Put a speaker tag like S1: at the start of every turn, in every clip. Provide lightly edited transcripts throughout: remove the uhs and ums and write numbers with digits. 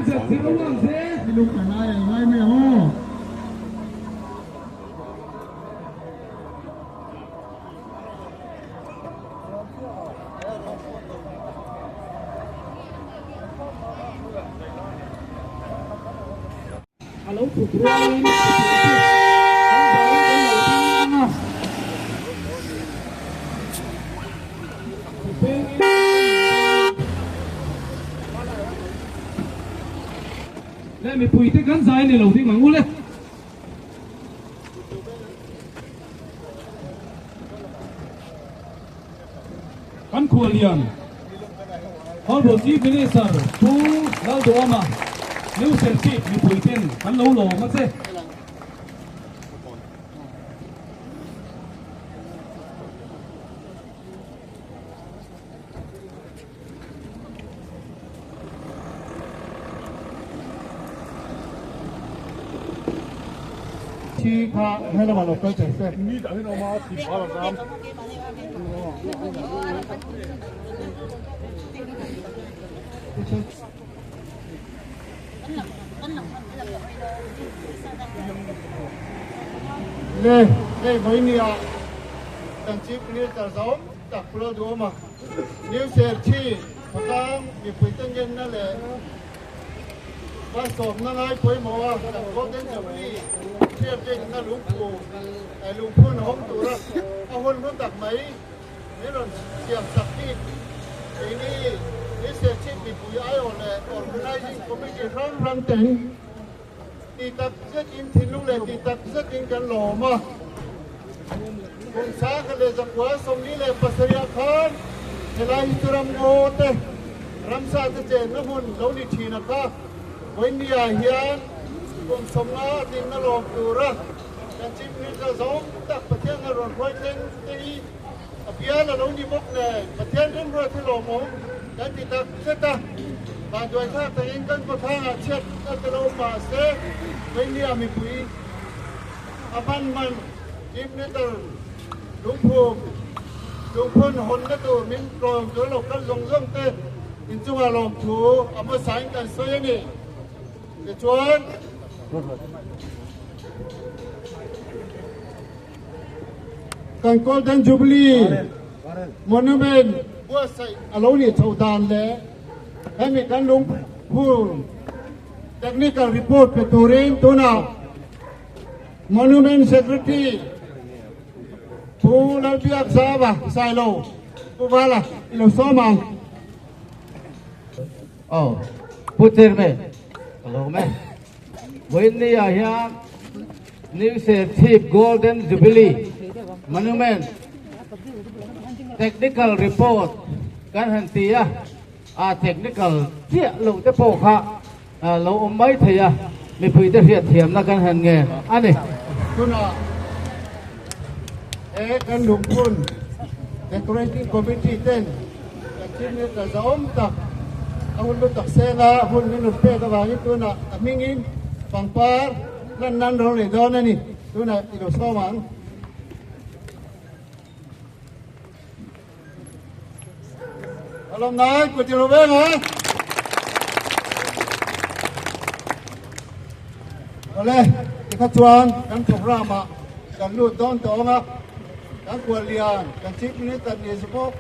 S1: giật thì không làm thế
S2: lúc cả này ngay mẹ hô
S1: alo phục lên lên mình bùi tới gắn dài này lầu thì mà ngu lên kan khua lian honorable chief minister tu lau do ma nếu xem chị mình bùi tên kan lâu lò mất thế
S2: chi pha hay là mà lộc cái chảy xe
S3: 你等下我妈提爬了山。
S2: lê mấy nia đàn chip nia trả giống đặt pro đua mà nếu xe chi mà đang bị phải tân nhânนั่นแหละว่าสมนั่นไงคุยหมอแต่ก็เดินจากนี่เทียบเองนั่นลุงปู่ไอ้ลุงพูนห้องตัวละเอาคนรู้จักไหมนี่เราเสียงสักที่ไอ้นี่เสียชีวิตปุยไอ้อ่อนเลยอ่อนคนไหนยิ่งก็ไม่กี่ครั้งรังแต่งตีตักเสื้อกินทิ้งลูกเลยตีตักเสื้อกินกันหล่อมาคงช้ากันเลยจากว่าสมนี้เลยปัสยาคานเวลาอิจรำโง่เตะรำซาตะเจนน้ำมันเราดิทีนะครับวันนี้เฮียนกรมสมนาดินนรกตัวระการชิมนี่จะสองตักประเทศนรกร้อยเต็งตีอภิญาเราดีบกเนี่ยประเทศเรื่องรวยที่หลงมงการติดตักเสตาบางด้วยท่าแต่ยังกันก็ทางอาเช็ดอัตโนมัติเสวันนี้มีปุ๋ยอภันมันชิมนี่ตัวลุงพูลุงพูนหนนั่นตัวมิ้นกรองตัวเรากันลงร่องเต้อินจังหวะลงถูเอามาใส่กันเสียนี่ชวนกันโกลเด้นจูบลีมอนูเมนต์บัวใส่อารมณ์นี่เท่าดานเลยให้มีการลงพูดเทคนิครีพอร์ตเป็นตัวเองตัวน่ะมอนูเมนต์เซกรทีผู้เล่าที่อักษรบ่ใส่โลผู้ว่าล่ะเราซ้อมมา
S4: Oh, putir me. Hello me. Windy here. New Chief Golden Jubilee Monument. Technical report. Kan hantia. Technical. Tia lu te po kha. Lu mai thia. Mi pui te hiat thiam na kan han nge. Ani.
S2: Tuna. Kan lung pun. Decorating committee ten. Kan ni ta zom tak. Ahun lu tak sela, ahun ni nupe ka bangit tu na amingin pangpar nan rong le don ni tu na ilo somang Alam nai ku ti lo beng ha Ole ti kha chuan kan programa kan lu don to nga kan ku lian kan chip ni tan ni spo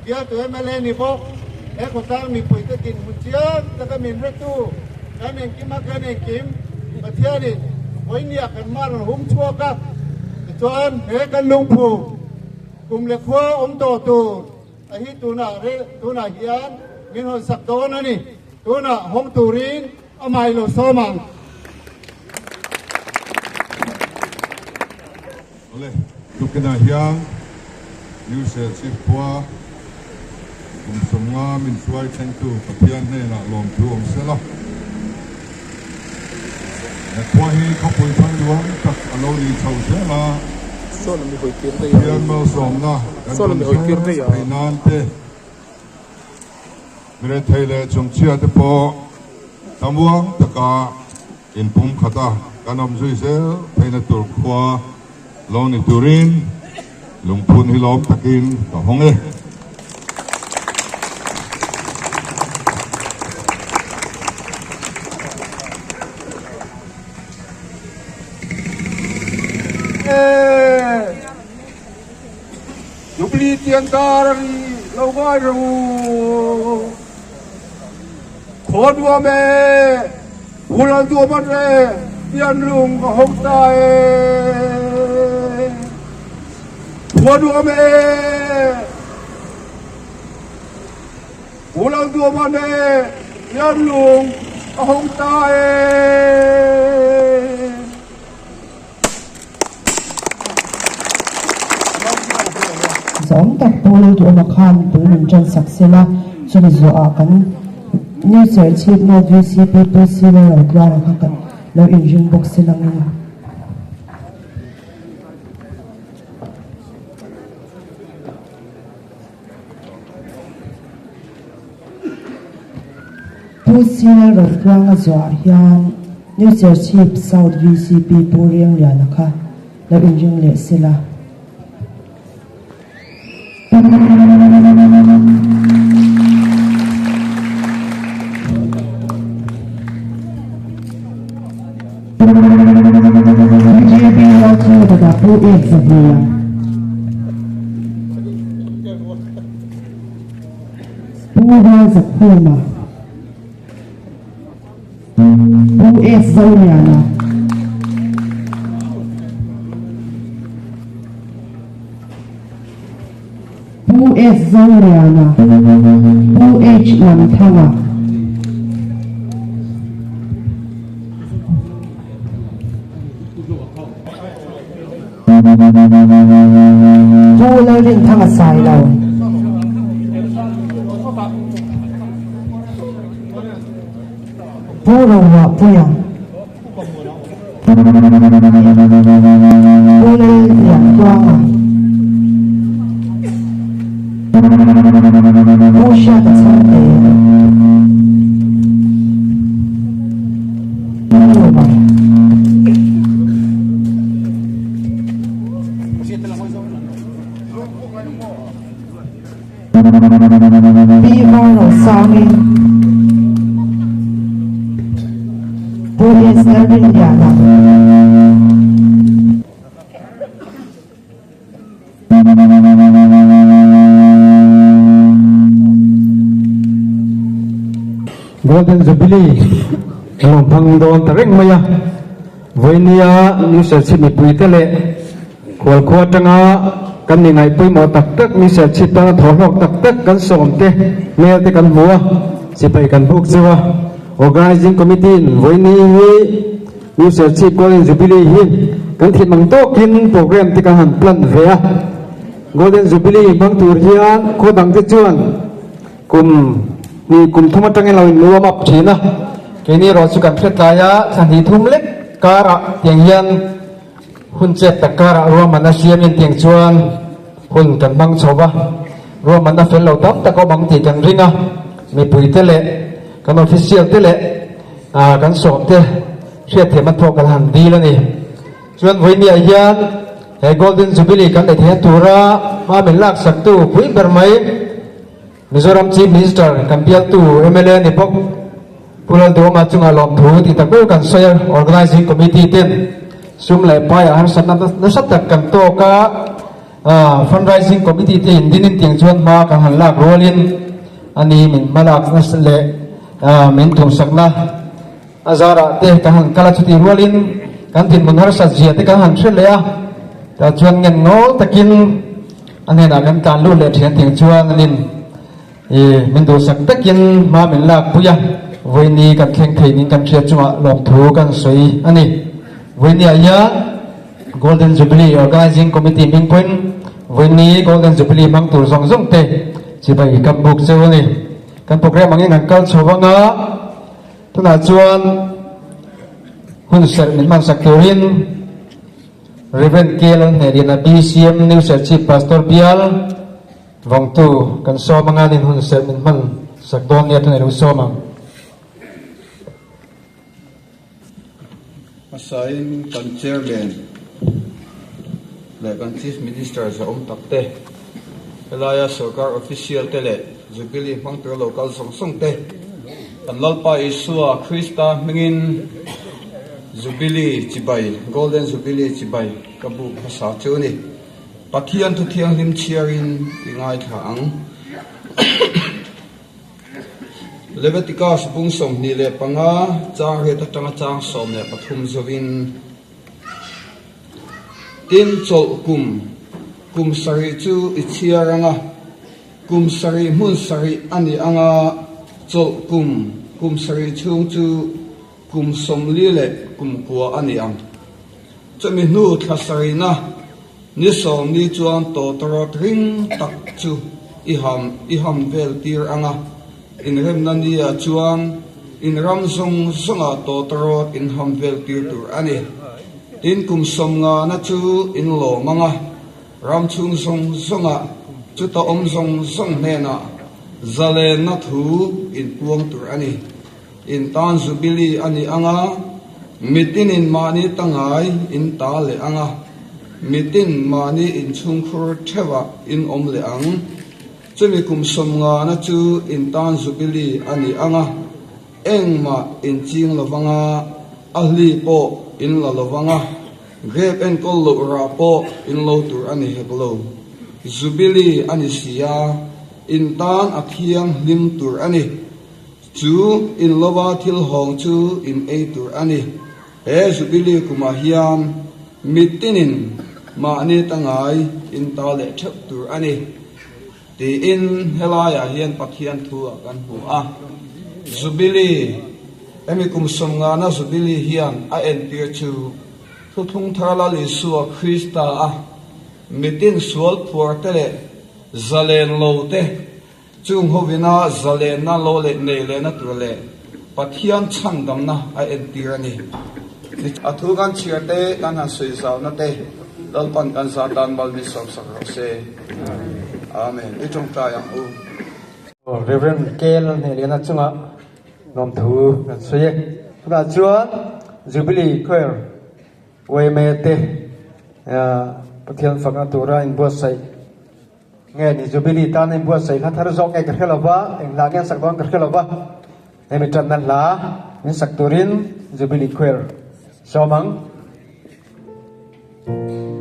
S2: dia tu MLA ni po ko tang mi pui ta tin mun chiang ta ka min retu kan en kim ma kan en kim pa thia ni hoi nia kan mar hum chua ka chuan he kan lung phu kum le khwa to tu a hi tu na hian min hon sak do na ni tu na hong tu rin amai lo so mang
S3: ole tu kana hiang new se chief kwa kum somnga min suai chen tu pathian ne na lom tu om se lo kwa hi khopui thang luang tak alo ni chau se la
S5: so là mình hồi kiếm đây
S3: hian mo som na
S5: so là mình hồi kiếm đây
S3: ai nan te mire thele chung chia te po tamuang taka in pum khata kanom zui se phaina tur khwa lo ni turin lungphun hi lom takin ka honge
S5: Jubilee tiền ta lâu ngay rồi khó đua mẹ bulan đua mất rồi tiền lùng không tay khó đua mẹ bulan đua mất rồi tiền lùng không tay
S6: giống tập polo tụ mà khan tụ mình chân sạc xe la cho nên giờ kan new search chip no VCP PC na la kra ra kha lo engine box se lang ni PC na ro kra nga zo hian new search chip south VCP poriang ya na kha lo engine le se la Pada PF sebelah. Puha sepuluh. PF Zauliana. PF Zauliana. PH Lantanga. Pula rin thang asay law. Pula wa puya. Pula yang tuanga. Pusha kasante. Bimano Sami Police Indiana
S7: Golden Jubilee long phang don tareng maya voinia new search mi puitele khol khotanga kan ni ngai pui mo tak tak ni se chita thorok tak tak kan som te mel te kan bua sipai kan buk zewa organizing committee voini hi new search golden jubilee hi kan thit mang to kin program te kan han plan vea golden jubilee bang tur hian khodang te chuan kum thuma tang lo in nuam ap thina keni ro chu kan phetaya thani thum lek kara tiang hian hun chet takara ro mana siam in tiang chuan hun kan bang chowa ro mana fel lo tap ta ko bang ti kan ringa mi pui te le kan official te le kan som te hriat the man thok kan han di la ni chuan voini a hian he golden jubilee kan le the tura ma ben lak sak tu pui ber mai Mizoram chief minister kan pial tu MLA ni pok pulal do ma chunga lom thu ti takbo kan soya organizing committee ten sum le pa ya han san na sat tak kan to ka fundraising committee te indinin tiang chuan ma kan han lak rolin ani min malak na le min thum sakna azara te kan han kala chuti rolin kan tin munhar sa jia te kan han threle a ta chuan ngen ngol takin anena kan kan lu le thian tiang chuan anin min do sak takin ma min lak puya voini kan khleng thei nin kan thria chunga lom thu kan soi ani voini aya golden jubilee organizing committee min point voini golden jubilee mang tur zong zong te chibai kan buk cheu ni kan program angin kan kal chowanga tuna chuan hun ser min man sakturin Reverend Kelon Nerina BCM New Chief Pastor Bial vòng tu kan so mangan in hun ser min man sakdon ya tun so mang
S8: Masain kan chairman le kan chief minister sa takte elaya sarkar official tele jubilee mang to local song te kan lalpa isua krista mingin jubilee chibai golden jubilee chibai kabu sa chuni pathian thu thiang lim chiarin ingai thang Leviticus bung som ni le panga chang he ta tanga chang som ne pathum zovin tin chol kum sari chu ichiaranga kum sari mun sari ani anga chol kum sari chung chu kum som li le kum kwa ani ang chami nu thasari na ni som ni chuan to toro ring tak chu iham vel tir anga in rem nania chuan in ram zong zonga to toro in ham vel tir tur ani in kum som nga na chu in lo manga ram chung zong zonga chu ta om zong zong ne na zale na thu in puang tur ani in tan zubili ani anga mitin in mani tangai in ta le anga mitin mani in chung khur thewa in om le ang chumi kum som nga na chu in tan zubili ani anga engma in ching lovanga ahli po in la lovanga grep en kol lo ra po in lo tur ani heblo zubili ani sia in tan athiang lim tur ani chu in lova thil hong chu in e tur ani e zubili kuma hiam mitinin ma ani tangai in ta le thep tur ani ti in helaya hian pathian thu kan hu a zubili emi kum som nga na zubili hian a en tir chu thu thung tharla li suwa krista a mitin sual phur tele zalen lo te chung hovina zalen na lo le nei le na tur le pathian chang dam na a en tir ani athu kan chiate kan han sui zaw na te dal pan kan sa dan bal ni som sak ro se amen itong ta yang u
S7: Reverend Kel ne lena chunga nom thu kan suye na chuan Jubilee Choir we me te pathian fanga tura in bo sai nge ni Jubilee ta in bo sai kha thar zok e ka khelawa eng la nge sak dong ka khelawa emi tan nan la ni sak turin Jubilee Choir somang
S9: Hãy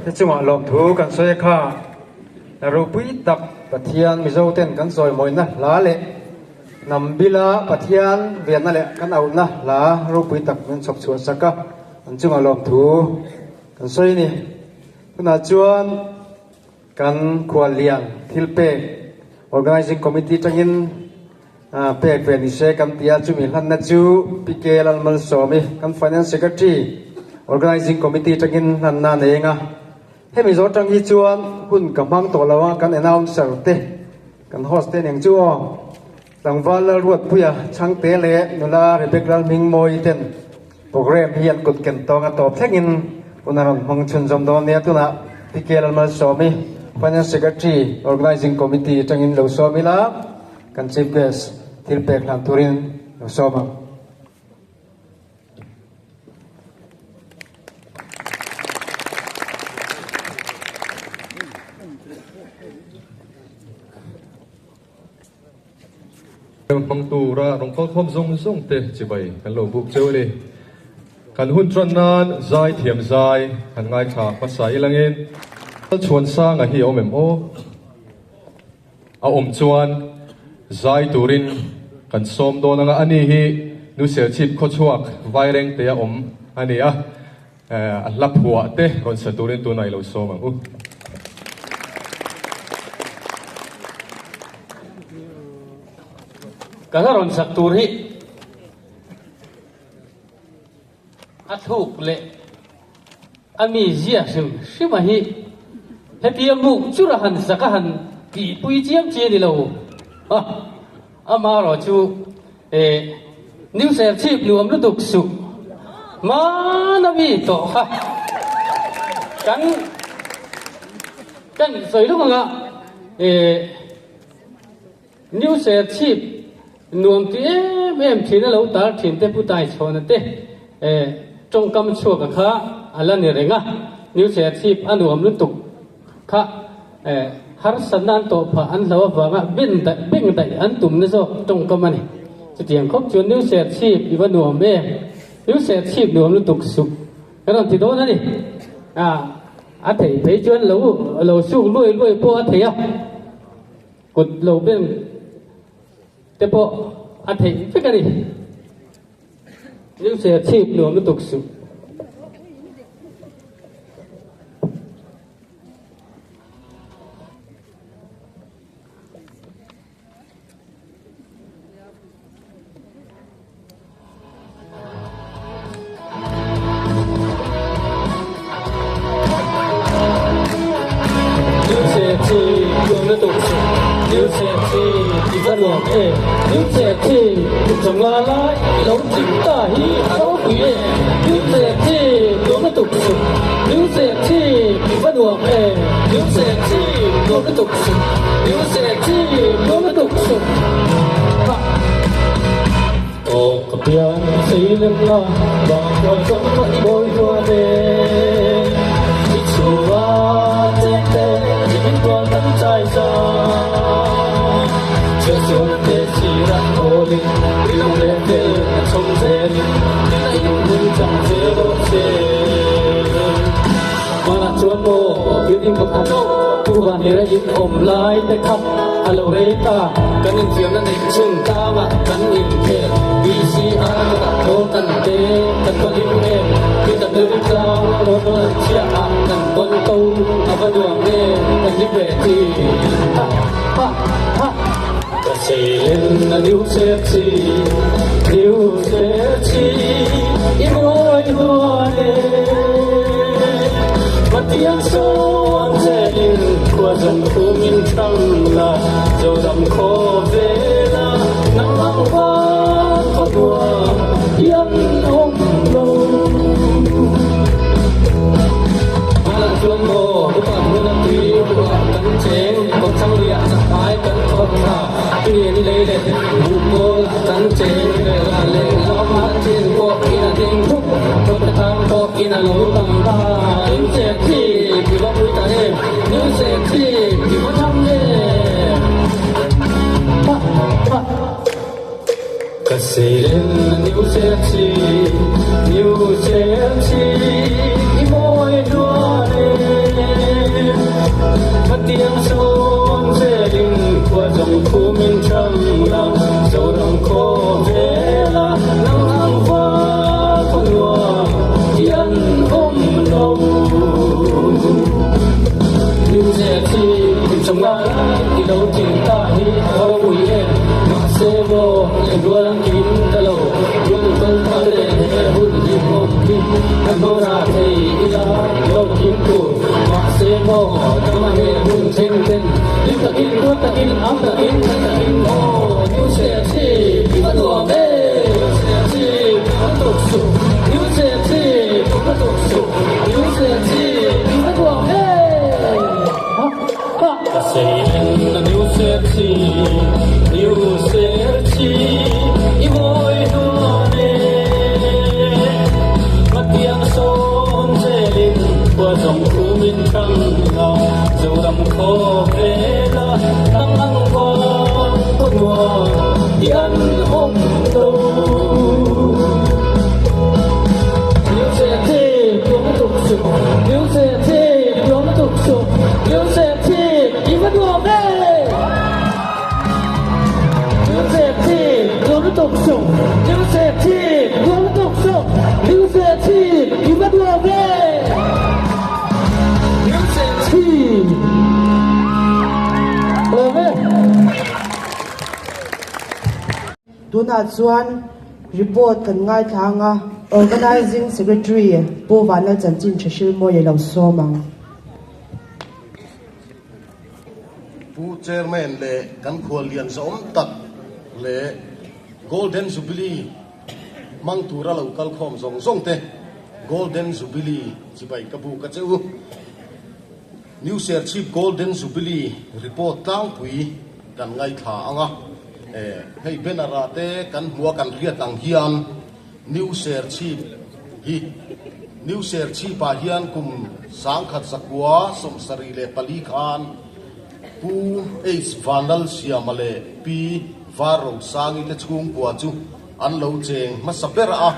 S7: thế chung à lom thu kan soi kha na ro pui tak pathian mi zo ten kan soi moi na la le nam bila pathian vian na le kan au na la ro pui tak men chok chu saka an chung a lom thu kan soi ni na chuan kan khwalian thilpe organizing committee tangin pe pe ni se kan tia chu mi hlan na chu pk lalmal somi kan finance secretary organizing committee tangin hlan na nenga hemi zo tang hi chuan hun kamang to lawa kan announcer te kan host te neng chu tangwal la ruat puya chang te le nula rebekral ming moi ten program hian kut ken tonga top thengin unaron mong chun jom don ne tuna pk lalmal somi finance secretary organizing committee tangin lo somi la kan chief guest thilpek lam turin lo soma
S9: bằng tu ra rong khol khom zong te chi bai kan lo buk cheu le kan hun tron nan zai thiam zai kan ngai tha pasai langin chuan sang a hi omem o a chuan zai turin kan som do na ani hi nu sel chip kho chuak vai reng te a ani a lap huwa te ron sa turin tu nai lo som ang
S10: Kagaron sak turi athuk le ami zia sim simahi happy amu churahan sakahan ki pui chiam chi ni lo ama ro chu new ser chip nuam lu duk su ma na mi to ha kan soi lu nga new ser chip nuông tí em thì nó lâu ta thì thế bút tài cho nó thế trong cam chua cả khá là nè rồi ngá nếu sẽ chip anh nuông liên tục khá har sanh anh tổ phá anh lâu và ngá bên tại anh tụm nó rồi trong cam này chỉ tiếng khóc chuyện nếu sẽ chip thì vẫn nuông bé nếu sẽ chip nuông liên tục sụp cái đó thì đó nữa đi anh thấy chuyện lâu sụp lui po anh thấy à cột lâu bênแต่พออาทิตย์เป็นกันดิยิ่งเสียชีพหนูมันตกสุดยิ่งเสียชีพหนูมันตกสุดยิ่งเสียชีพที่บ้านหลวงnhững trẻ thì trong la lái lâu chính ta hi áo quỷ những trẻ thì nó tục sụp những trẻ thì bắt đầu những trẻ thì nó tục sụp những trẻ thì nó tục sụp ô cặp biên xây lên la bằng con sống vẫn bồi hồi về chỉ chùa tên tên chỉ biết con tận trái ra chưa xuống để chỉ ra ô linh đi lòng lên về trong xe đi đi lòng lên trong xe đỗ xe mà là chuan mô biết im bậc hạt tu bàn đi ra im ôm lại để khóc alo rê ta cần in phiền nên định chừng ta mà cần in thiệt vì si ai ta thô tận tế tận con im em khi tận đưa đến cao đó là chia hàng tận con câu à vẫn đường nghe tận đi về thì ha ha sẽ lên là điều sẽ chi im ôi hoa mà tiếng son sẽ lên qua dòng khu miền trăng là dầu đầm khô về là nắng nắng vang có đùa yên ôm lâu chuông hồ của bạn muốn làm gì của bạn cắn chế còn trong liệt giặc ái cắn con thả tuy nhiên lấy để vụ cô cắn chế để là lên lo mắt trên cô kia là tình phúc tôi đã tham cô kia là lối tầm ta những sẽ thì có vui ta em những sẽ thì có thăm em cái gì lên những sẽ thì mỗi đua hồng kim Nam mô ra thầy ra lâu kim cụ mặc xe mô tâm hệ hùng tranh tên linh ta in quốc ta in ám ta in thân ta in mô yêu sẽ chi bắt đầu mê yêu sẽ chi bắt đầu sụp yêu sẽ chi bắt đầu sụp yêu sẽ chi bắt đầu mê say and you said she boy hone matiang son jelin qua dòng khu min trăng ngào dầu đầm khô vela tăng ăn qua con ngò đi ăn hôm đâu yêu sẽ thế không tục sự yêu sẽ thế không tục sự yêu sẽ thế Ivan Duame Giuseppe non tục sung Giuseppe non tục sung Giuseppe Ivan Duame Giuseppe
S6: Tuna chuan report kan ngai thanga organizing secretary po vanal chanchin thashil mo yelo somang
S11: Pu chairman le kan khol lian som tak le golden jubilee mang tura local khom zong zong te golden jubilee chibai kabu ka cheu new share chief golden jubilee report tang pui kan ngai tha anga hei benara te kan hua kan riat ang hian new share chief hi new share chief pa hian kum sang khat sakwa som sari le pali khan pu eis vanal siamale pi varo sangi te chung kwa chu an lo cheng ma sapera a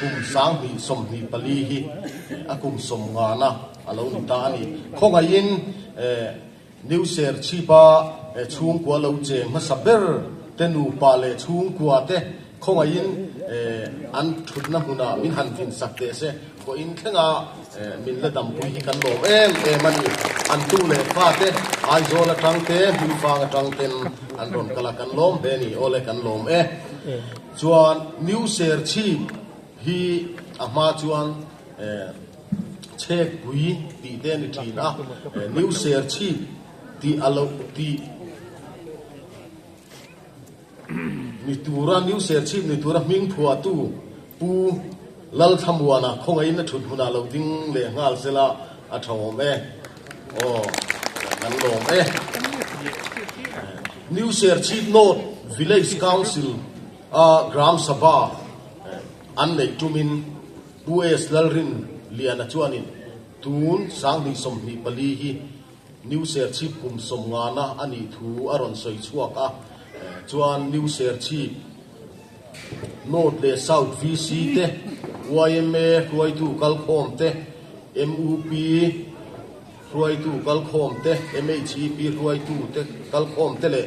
S11: kum sang hi som hi pali hi akum som nga na alo ni ta ni khonga in new share chipa chung kwa lo cheng ma saber tenu pa le chung kwa te khonga in an thutna huna min han tin sakte se ko in thenga min la dam pui hi kan lo em mani an tu le fa te ai zo la tang te mi fa nga tang ten an ron kala kan lom be ni ole kan lom chuan new share chi hi ama chuan chek pui ti te ni thina new share chi ti alo ti ni tura new share chi ni tura ming phua tu pu lal thamwana khongai na thut huna lo ding le ngal sela a thawm kan lom new share chief note village council gram sabha an nei tumin us lalrin liana chuanin tun sang ni som ni pali hi new share chief kum som ngana ani thu aron soi chuaka chuan new share chief note le south vc te YMA ruai tu kal khom te MUP ruai tu kal khom te MHP ruai tu te kal khom te le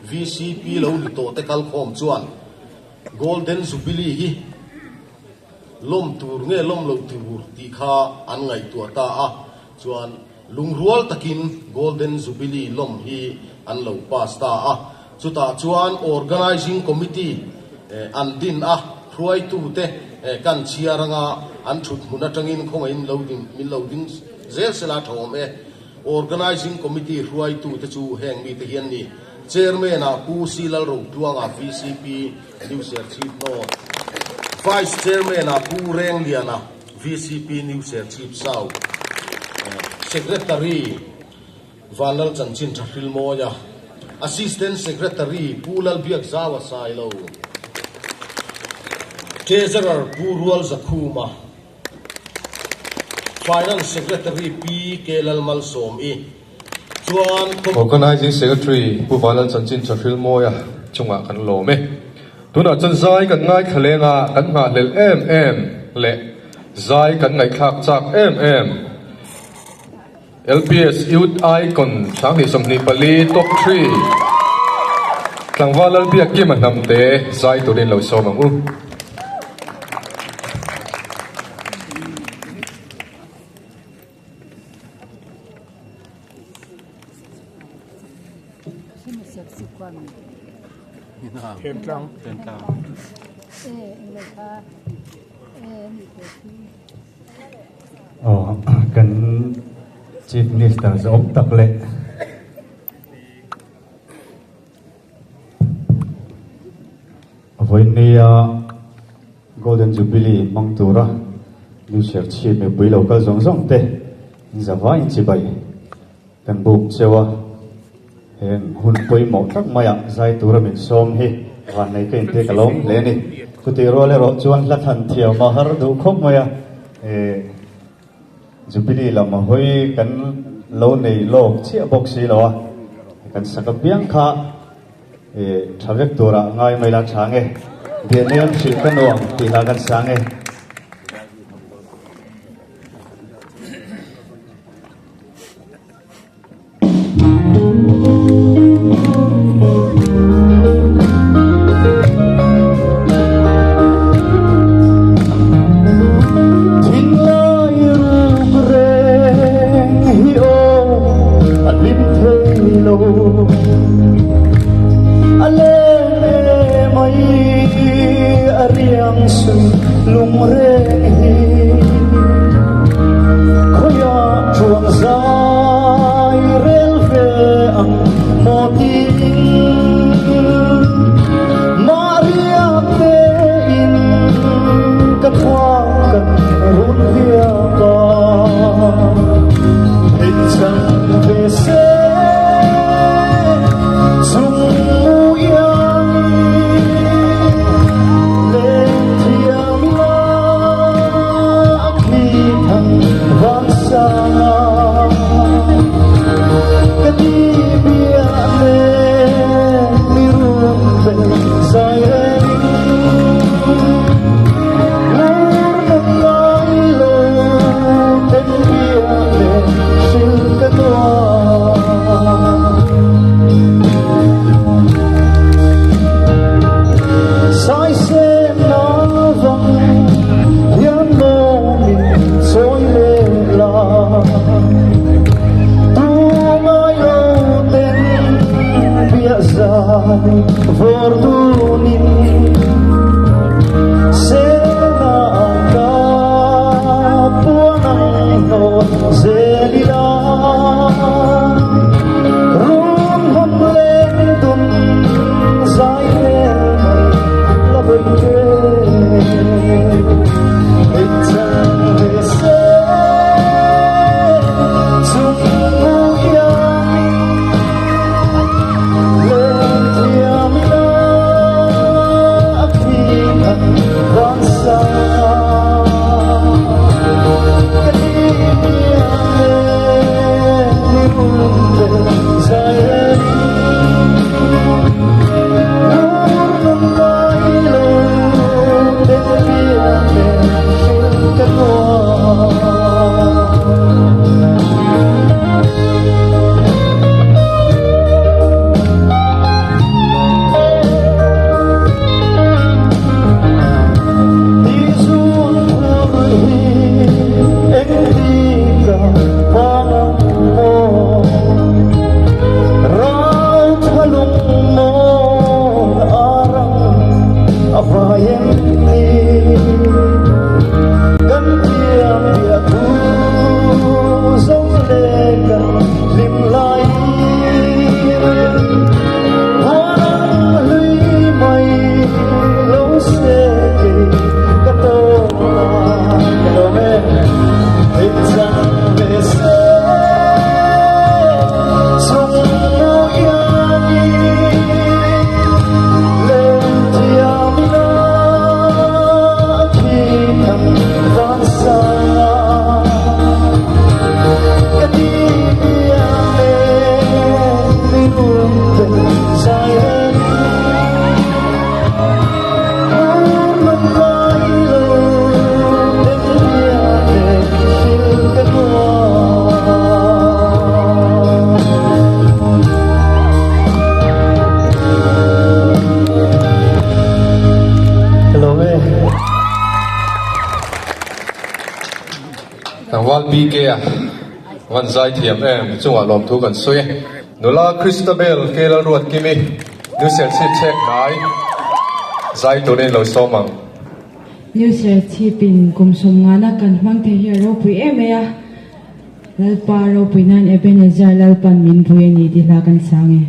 S11: VCP lo ni to te kal khom chuan golden jubilee hi lom tur nge lom lo tur ti kha an ngai tu ta a chuan lungrual takin golden jubilee lom hi an lo pas ta a chuta chuan organizing committee an din a ruai tu te kan chiaranga an thut huna tangin khonga in loading min loading zel sela thom organizing committee ruai tu te chu heng mi te hian ni chairman a pu silal ro tuanga VCP new share chief no vice chairman a pu reng liana VCP new share chief sau secretary vanal chanchin thafil moya assistant secretary pulal biak zawa sailo treasurer Purual Zakuma finance secretary P Kelal Malsom chuan
S9: organizing secretary Purual Chanchin Chafil Moya chunga kan lo me tuna chan zai kan ngai khalenga kan nga lel le zai kan ngai khak chak LPS youth icon sang ni somni pali top 3 tlangwalal biak ki manamte zai turin lo somang
S5: Thêm trăng.
S12: kan Chief Minister Om Tak Le với nia Golden Jubilee mong tu ra new share chi me bui lo ka zong zong te zawa in chi bai kan buk chewa hen hun poi mo tak maya zai tu ra min som hi wan nei ka in te kalong le ni ku ti ro le ro chuan la than thiaw ma har du khop maya Jubilee la ma hoi kan lo nei lo chi bok si lo kan sakapiang kha thavek tora ngai mai la change Vietnam sil kan ong ti la kan sange
S9: wal BK wan zai thiam em chunga lom thu kan sui nula Christabel kelal ruat kimi nu sel sit check nai zai to nen lo somang
S6: New Sir Chipin kumsum nga na kan mang te hero pui emea lalpa ro puinan Ebenezer lalpan min pui ni dilakan sange.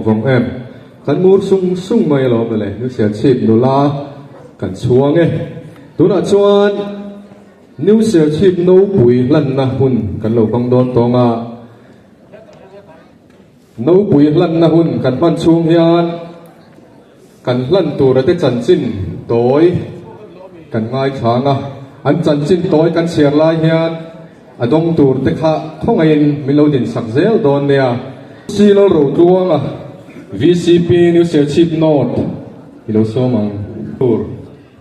S9: Vòng em kan mur sung sung mai lo bele nu sia chip nu la kan chuang e tu na chuan nu sia chip no pui lan na hun kan lo bang don tonga no pui lan na hun kan man chung hian kan lan tu ra te chan chin toy kan ngai thanga an chan chin toy kan siar lai hian adong tur te kha thongain melodin sak zel don nia si lo ro tuanga VCP New South Chief North ilo somang tur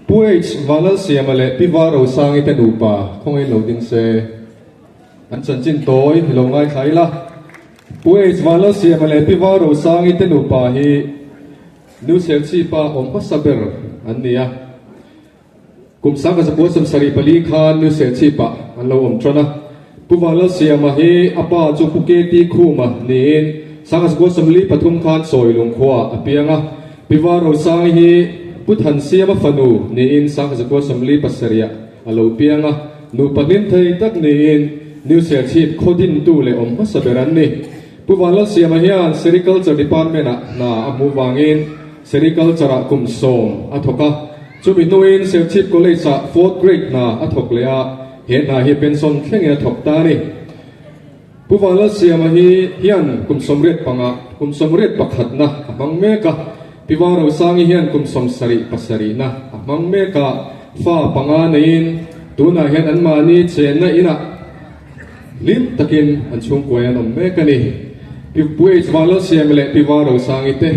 S9: PH Valal Siamale Pivaro Sangi Tenupa Kong ilo ding se an chan chin toy ilo ngai thaila PH Valal Siamale Pivaro Sangi Tenupa hi New South Chief pa om pasaber ania kum sang ka posam sari pali khan New South Chief pa an lo om trana Puvala Siama hi apa chu puketi khuma nin sangas go samli pathum khan soilung khwa apianga Pivaro Sangi hi puthan siama fanu ni in sangas go samli pasaria alo pianga nu panin thai tak ni in New South Chief khodin tu le om hasaberan ni Puvala Siama hian Sericulture Department na amu wangin Sericulture kum som athoka chumi nuin South Chief College sa 4th grade na athok lea hiện na hi pension thlenge thok ta ni Puvala Siama hi hian kum somret pakhat na amang me ka Pivaro Sangi hian kum som sari pasari na amang me ka fa panga nein tuna hian an mani chen na ina lim takin an chung koyan om me ka ni Puvala Siama le Pivaro Sangi te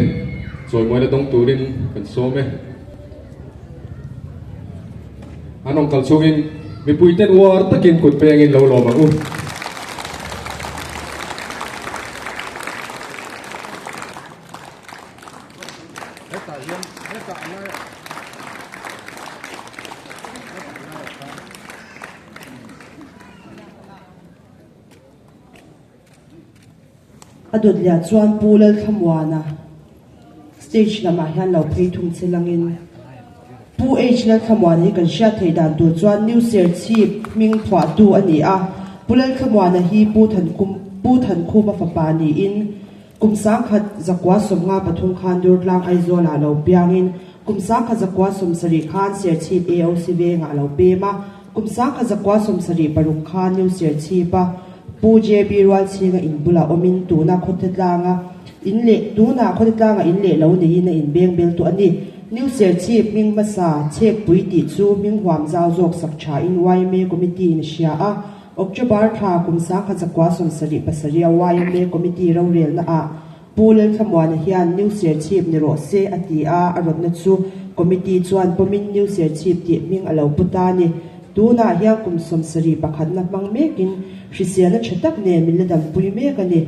S9: choi moi na dong turin kan so me anong kalchungin mi puiten war takin kut pengin lo lo mang
S6: adut lia chuan pulal thamwana stage lama hian lo phei thum chelangin pu age na thamwan hi kan sha thei dan tu chuan New South Chief ming thwa tu ani a pulal thamwana hi pu than khuma fapa ni in kum sang khat zakwa somnga pathum khan dur tlang aizola lo piangin kum sang kha zakwa som sari khan South Chief AOC ve nga lo pema kum sang kha zakwa som sari paruk khan New South Chief pa pu je birwal chinga in bula omin tu na khotetlanga inle tu na khotetlanga inle lo ni na in beng bel tu ani New South Chief ming masa chek pui ti chu ming huam zau jok sakcha in YMA committee in Shia a October tha kum sang kha zakwa som sari pasaria YMA committee ro rel na a pulal thamwana hian New South Chief ni ro se ati a arot na chu committee chuan pomin New South Chief ti ming alo putani tuna hian kum som sari pakhat na mang mekin Shisiana chatak ne miladam pui me ka ni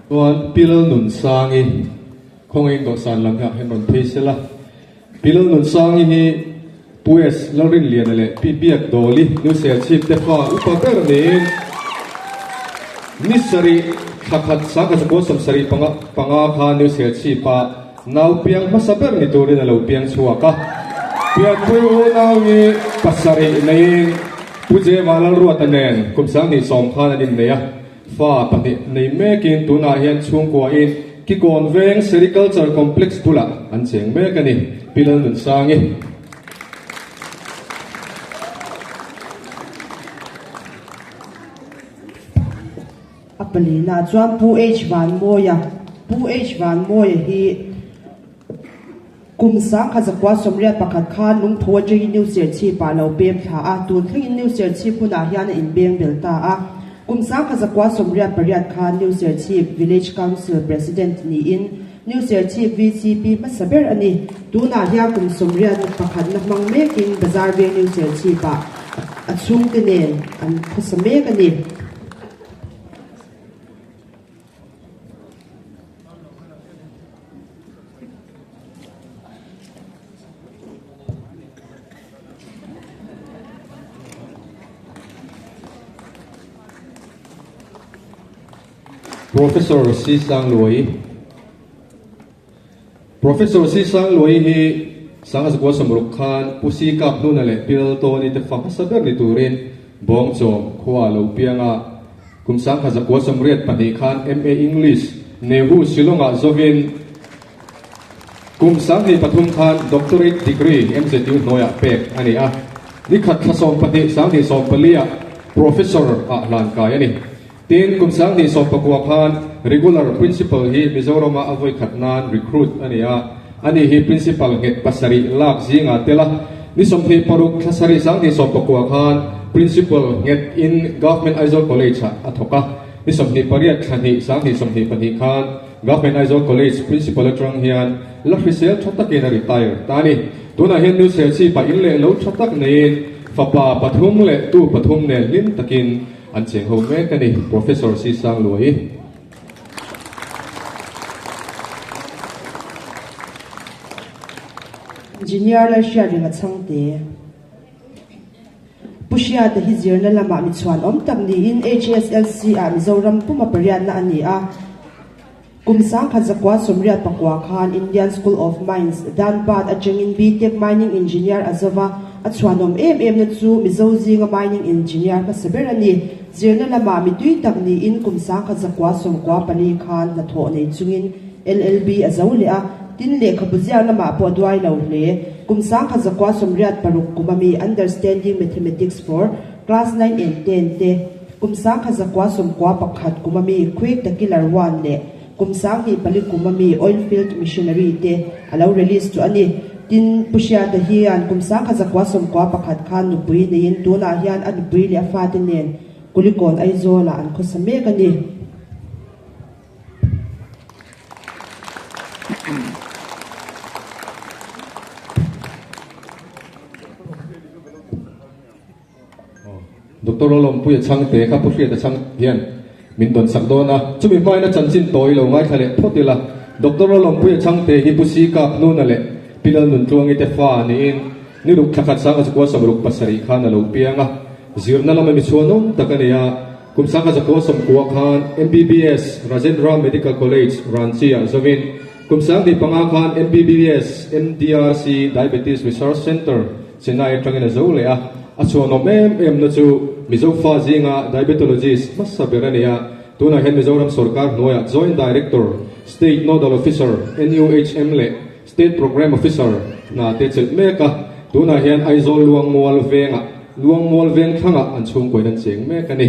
S9: tuan pilal nun sangi khongin do san lam ha henon theisela pilal nun sangi hi pues lorin lian le pipiak doli New South Chief te fa upaper ne nisari khakhat saka ko samsari panga kha New South Chief pa nau piang masaber ni torin alo piang chuaka pia pui nau ni pasari nei puje malal ruat anen kumsang ni som khan anin neya fa pati nei mekin tuna hian chung ko in ki konveng Sericulture Complex pula an cheng me kani pilal nun sangi
S6: apalina chuan pu H van moya hi kum sang kha zakwa somria pakhat khan lung thaw je New South Chief pa lo pem tha a tun thing New South Chief puna hian in beng belta a kum sang kha zakwa somria pariat khan New South Chief Village Council President ni in New South Chief VCP masaber ani tuna hian kum somria pakhat na mang mekin bazar ve New South Chief pa achung tinen an khosame kani
S9: Professor Sisang Lui hi sangas ko samruk khan pusi kap nu na le pil to ni te fa saber ni turin bong chom khwa lo pianga kum sang kha ko samriat pani khan MA English nehu silonga zovin kum sang ni pathum khan doctorate degree MZU noya pek ani a ni khat khasom pati sang ni som palia professor a lan ka yani tin kum sang ni som pakwa khan regular principal hi Mizoram avoid khatnan recruit ani a อันนี้ฮีprincipalเงปัสริลากจิงอาเตละนิสมฮีปรุกทัศริสังที่สอบประกวดขาน principal เง in government Aizawl college อัฐกะนิสมฮีปริยัดขันฮีสังที่สมฮีปนิขาน government Aizawl college principal ตรังเฮียนลักฟิเซลชัตตะเกนรีไทร์ตานี่ตัวนั้นเห็นนิวเซลซีไปอินเล่แล้วชัตตะเกนฟ้าป่าปฐมเล่ตู้ปฐมเนลินตะกินอันเชียงโฮเมกันนี่ professor ซีสังลวย
S6: engineer la shia ringa changte pushia te hi zirna lama mi chuan om tak ni in HSLC a Mizoram puma parian na ani a kumsang khazakwa somriat pakwa khan Indian School of Mines danpat atangin BTech mining engineer azava achuanom em na chu mizozi nga mining engineer ka saberani zirna lama mi tui tak ni in kumsang khazakwa somkwa pani khan na tho nei chungin LLB azawle a tin le khabuzia lama po duai lo le kumsang khazakwa somriat paruk kumami understanding mathematics for class 9 and 10 te kumsang khazakwa somkwa pakhat kumami quick takilar 1 le kumsang hi pali kumami oil field machinery te alo release to ani tin pushia ta hian kumsang khazakwa somkwa pakhat khan nupui nein tuna hian anupui le afatin nen kulikon aizola an khosame kani
S9: Dr. Lom puya chang te kha pu hriat chang hian min don sak dona chumi mai na chanchin toi lo ngai khale photila Dr. Lom puya chang te hi pusi kap nu na le pilal nun tuang ite fa ni in ni ruk thakhat sang as ko sam ruk pasari khan lo pianga zirna lam mi chuanom takania kum sang ka ko sam ko khan MBBS Rajendra Medical College Ranchi Zawin kum sang di panga khan MBBS MDRC Diabetes Research Center Chennai Trangina Zole a achuanom em na chu mizo fa zinga diabetologist masaberania tuna hen Mizoram Sarkar noya joint director state nodal officer NUHM le state program officer na te chel meka tuna hen Aizawl luang mual veng khanga an chung koinan cheng meka ni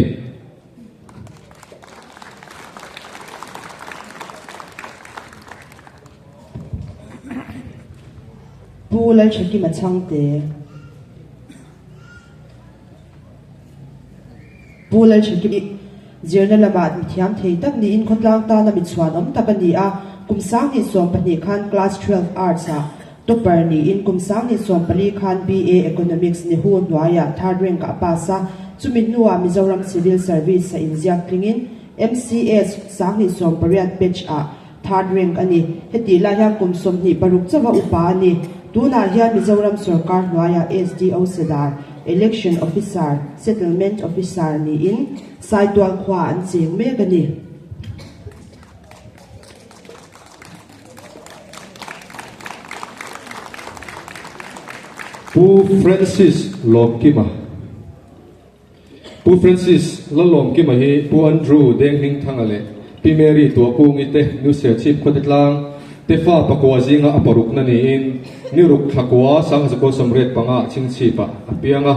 S6: pulal cheki ma changte pulal cheki zirna lama thiam thei tak ni in khotlang ta na mi chuan om takani a kumsang ni som pani khan class 12 arts a topper ni in kumsang ni som pani khan BA economics ni hu nwaya third rank a pasa chumi nuwa Mizoram civil service sa inziak klingin MCS sang ni som pariat batch a third rank ani heti la ya kumsom ni paruk chawa upa ani tuna hian Mizoram Sarkar nwaya SDO sedar election officer settlement officer ni in saitwal khwa an cheng me gani
S9: Pu Francis Lomkima Pu Francis la Lomkima hi Pu Andrew deng ning thangale pi Mary to kung ite new sel chief khotetlang te fa pakwa zinga aparuk na ni in ni ruk thakwa sang ko samret panga chingchi pa apianga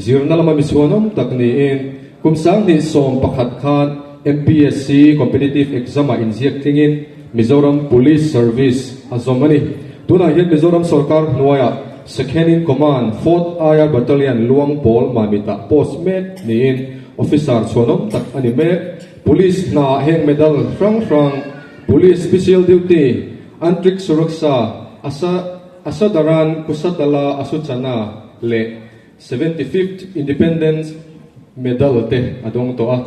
S9: zirna lama miswonom takni in kumsang ni som pakhat khan MPSC competitive exam a inject tingin Mizoram Police Service azomani tuna hian Mizoram Sarkar noya second in command 4th Air Battalion Luang Pol Mamita postmate ni in officer sonom tak anime police na heng medal frang police special duty antrik suraksa asadaran kusatala asuchana le 75th independence medal te adong to a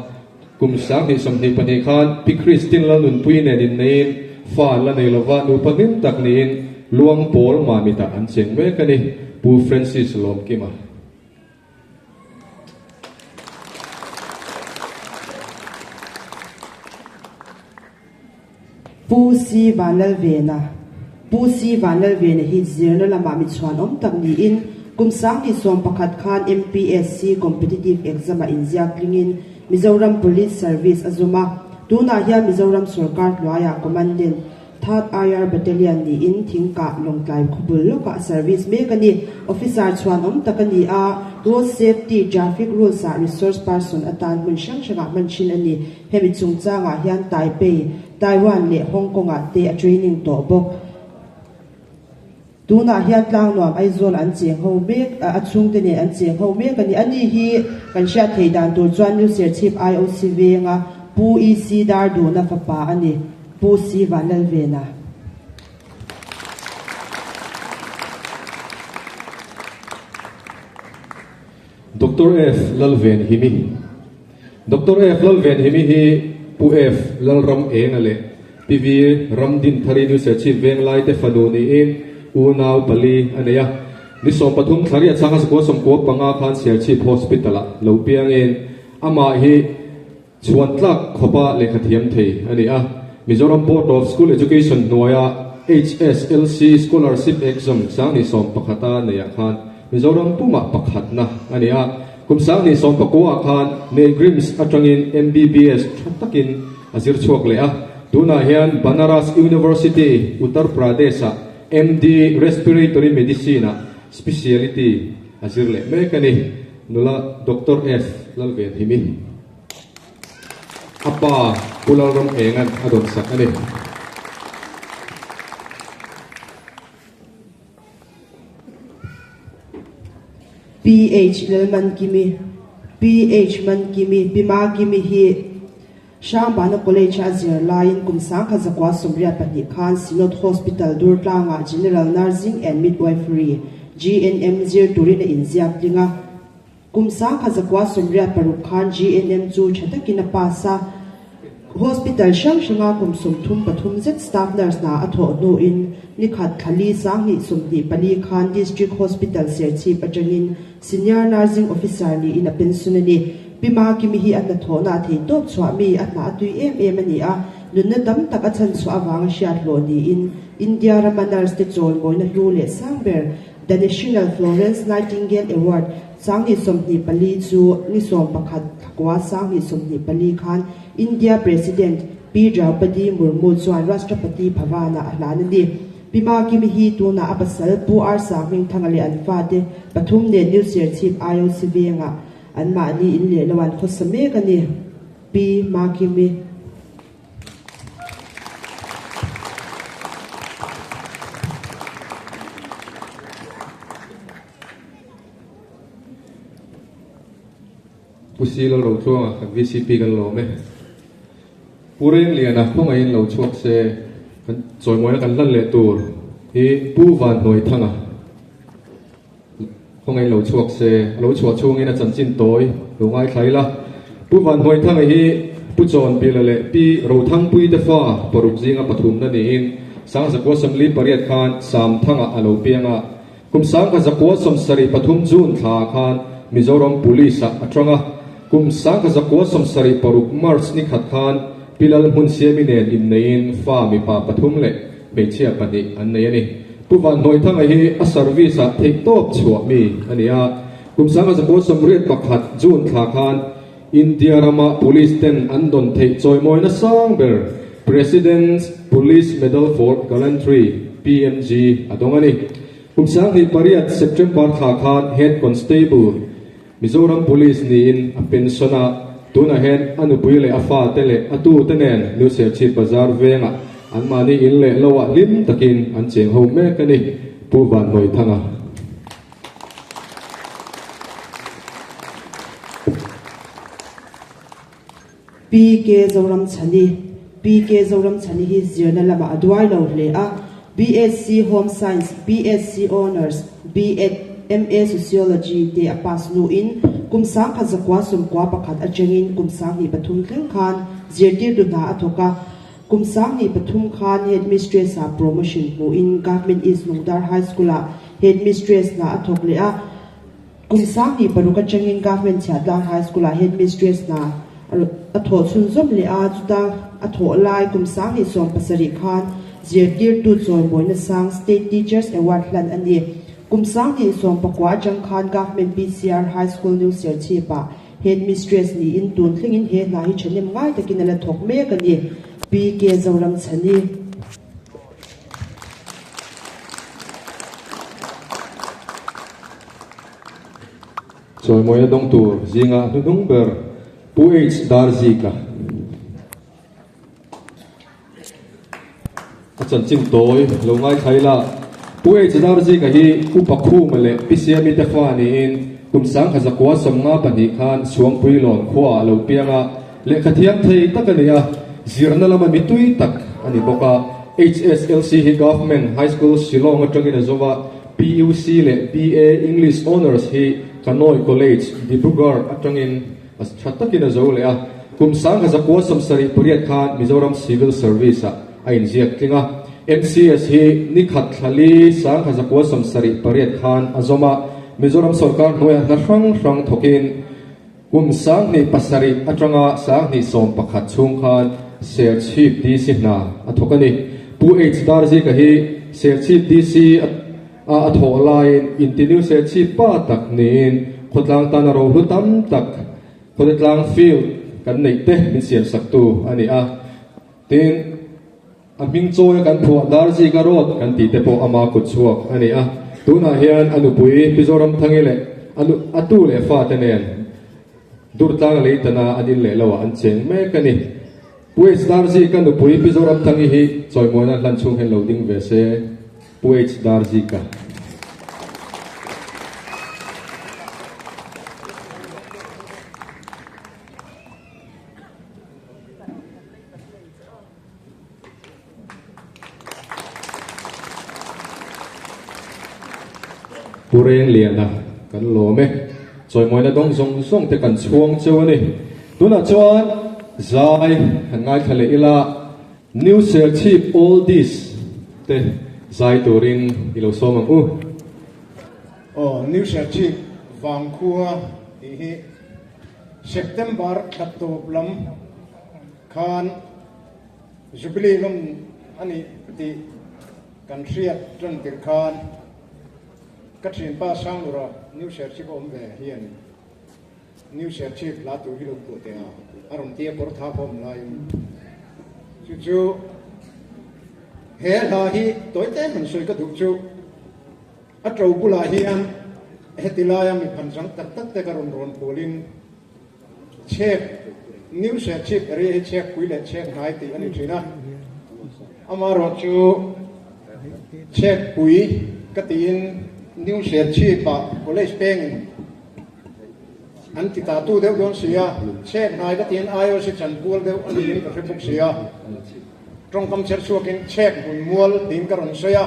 S9: kumsang ni somni pani khan pi Christine la nun puine din nein fa la nei lova nu panin tak nin luang pol mamita an cheng me kani Pu Francis Lomkima
S6: pu si vanal vena hi zirna lama mi chuan om tak ni in kumsang ni som pakhat khan MPSC competitive exam a inziak klingin Mizoram Police Service azuma tuna hian Mizoram Sarkar lwaya commandant 3rd Air Battalion ni in thingka longtlai khubul loka service me kani officer chuan om takani a road safety traffic rules a resource person atan mun shang shanga manchin ani hemi chungchanga hian Taipei Taiwan le Hong Kong a te a training to bok tuna hian tlang nuam ai zon an cheng ho mek a chung te ne an cheng ho mek ani ani hi kan sha thei dan tur chuan new ser chief IOC venga pu EC dar du na fa pa ani pu si vanal vena
S9: Dr. F. Lalven himi. Dr. F. Lalven himi hi pu F. Lalram engale. PV Ramdin Thari New Ser Chief Veng Lai te Fanuni in Unau Pali aneya. Ni som pathum thari achanga ko som ko panga khan Ser Chief Hospital lo piang in ama hi chuan tlak khopa lekhathiam thei ania. Mizoram Board of School Education noya HSLC scholarship exam sang ni som pakhata neya khan Mizoram puma pakhat na ania kumsang ni som pakwa khan ne Grims atangin MBBS thatakin azir chuak le a tuna hian Banaras University Uttar Pradesh MD Respiratory Medicine speciality azir le mekani nula Dr. F. Lalven himi apa pulalram engan adon sak ani
S6: PH Lelman Kimi PH Man Kimi Bima Kimi hi Shambana College Azir Lain Kumsang Kazakwa Sumria Patni Khan Sinod Hospital Durtlanga General Nursing and Midwifery GNM Zir Turina Inziak Linga Kumsang Kazakwa Sumria Paruk Khan GNM Zu Chatakina Pasa Hospital Shang Shinga Kumsum Thum Pathum Zet Staff Nurse Na Atho No In Nikhat Khali Sanghi Sumdi Pali Khan District Hospital Ser Chief Atangin Senior Nursing Officer Ni in a pensionani Bima Kimihi at the Tona Thi Top Swami at Natu Mania Lunadam Takatan Swavang Shat Lodi in India Ramanar State Zone Moina Rule Sangber the National Florence Nightingale Award Sanghi Somni Pali Zu Nisom Pakat Kwa Sanghi Somni Pali Khan India President P. Draupadi Murmu Zuan Rashtrapati Bhavana Ahlanandi Bima Kimihi Tuna Abasal Pu Ar Sangming Tangali Anfate Pathum Ne New Ser Chief IOC Venga and Mani in Lewan Kosamegani P. Makimi
S9: Pusilo lo chuang VCP kan lo me Puring liana khong ain lo chuak se kan choi moi kan lan le tur hi pu van noi thanga khong ain lo chuak se lo chuak chung ina chan chin toy lo ngai thlai la pu van noi thanga hi pu chon pi le pi ro thang pui te fa poruk jinga pathum na ni in sang sa ko samli pariat khan sam thanga alo pianga kum sang ka zakwa som sari pathum jun tha khan Mizoram Police atranga kum sang ka zakwa som sari poruk mars ni khat khan Pilal hun siaminen in nain fa mi pa pathum le me chia pani an nei ani puwan noi thang hi a service a thei top chua mi ania kum sang as ko somriat pakhat jun kha khan India Rama Police ten andon thei choi moi na sangber President's Police Medal for Gallantry PMG adongani kum sang hi pariat September kha khan Head Constable Mizoram Police ni in a pensiona tuna hen anu puile afa tele atu tenen New Ser Chief Bazar venga an mani in le lawa lim takin an cheng ho me kani pu van noi thanga
S6: PK Zoram Chani hi zirna lama adwai lo le a BSc Home Science BSc Honors B.Ed MA Sociology te apas nu in kumsang khazakwa sumkwa pakhat achengin kumsang hi pathum thleng khan zirtir du na athoka kumsang hi pathum khan headmistress a promotion nu in government is Nungdar High School a headmistress na athok le a kumsang hi paruka chengin government Chadlang High School a headmistress na atho chun zom le a chuta atho lai kumsang hi som pasari khan zirtir tu choi boina sang State Teachers Award hlan ani kumsang hi som pakwa chang khan government PCR High School New Ser Chief a headmistress ni in tun thleng in he na hi chanem ngai takin ala thok me kani PK Zoram Chani
S9: choi moi dong tur zinga dung ber pu h darzika achan chin toy lo ngai thaila ปุ้ยจะดาวจีกับฮีอุปคู่มาเลยพิเศษมีแต่ฟ้านี่อินกุมสังขจักวัดสมงาปนิคานสวงปุยหลอนขวาเหลาเปียงะเลขเทียมไทยตักกันเนี่ยจีรนัลมันมีตุยตักอันนี้บอกว่า HSLC Government High School Shillong ตรงนี้นะจว่า PUC เลย BA English Honors ฮีKanoi College Dibrugarh ตรงนี้ชัดตักกินนะจว่าเลยกุมสังขจักวัดสมสริปริยัติคานมิโซรัม Civil Service ไอ้นี่เจียกลิงะMCS ฮีนิขัดทะเลสังขจักวัดสมสริปริยัติคานอาจมามิโซรัมสรการหน่วยนักรังทกินกุมสังนี่ปัสริอัตรงะสังนี่สมประคัดชุมคานเสียชีพดีสินาอัทกันนี่ผู้เอกดาร์ซีก็ฮีเสียชีพดีสิอัทโหไลน์อินทินิวเสียชีพป้าตักนี่คนลังตานารอรุตัมตักคนลังฟิลกันนี่เตะมีเสียสักตัวอันนี้ทีนมิงโจยกันผัวดาร์ซีก็รอดกันตีเตปอามากุดชัวอันนี้ตัวน่าเฮียนอนุปุยพิจารณาทั้งเลยอตุเลฟ้าเตเนียนดูดตังเลยตนาอันนี้เลยละว่าอันเชงแม่กันนี่ปุยดาร์ซีกันอนุปุยพิจารณาทั้งฮีจอยมวยนั้นลันชุงเห็นเราดิ้งเวเซปุยดาร์ซีกันผู้เรียนเรียนนะกันโลเมจอยมวยนะต้องส่งแต่กันช่วงเจ้านี่ตัวน่ะจวนใจหันง่ายทะเลอีละ New Serchip all this เตะใจตัวริงอีโลโซมัง
S2: New Serchip วังคัวอีฮี September ขัดตัวปลำคานจุบิลีลมอันนี้ติกันเชียดจนติดคานกัดสินป้าสร้างรัวนิวเชอร์ชิปอมเวเฮียนนิวเชอร์ชิปลาตูฮิโลกุเตอาอารมณ์เทียบปรท้าพมลายจู่ๆเฮลาฮีตัวเต้มันสวยก็ถูกจู่อัตราบุลาฮีอันเฮติลายมีพันสังตัดแต่การรอนโพลินเช็คนิวเชอร์ชิปเรียกเช็คคุยและเช็คหายตีอันนี้สินะอามารอจู่เช็คคุยกตีนนิวเสียชีพะก็เลยสเปงอันที่ตาตู้เดียวโดนเสียเช็คนายก็ตีนไอโอสิจันพูลเดียวอันนี้ก็เพิ่งเสียตรงคำเชิญชวนกันเช็คหุ่นมัวตีนกระรอนเสีย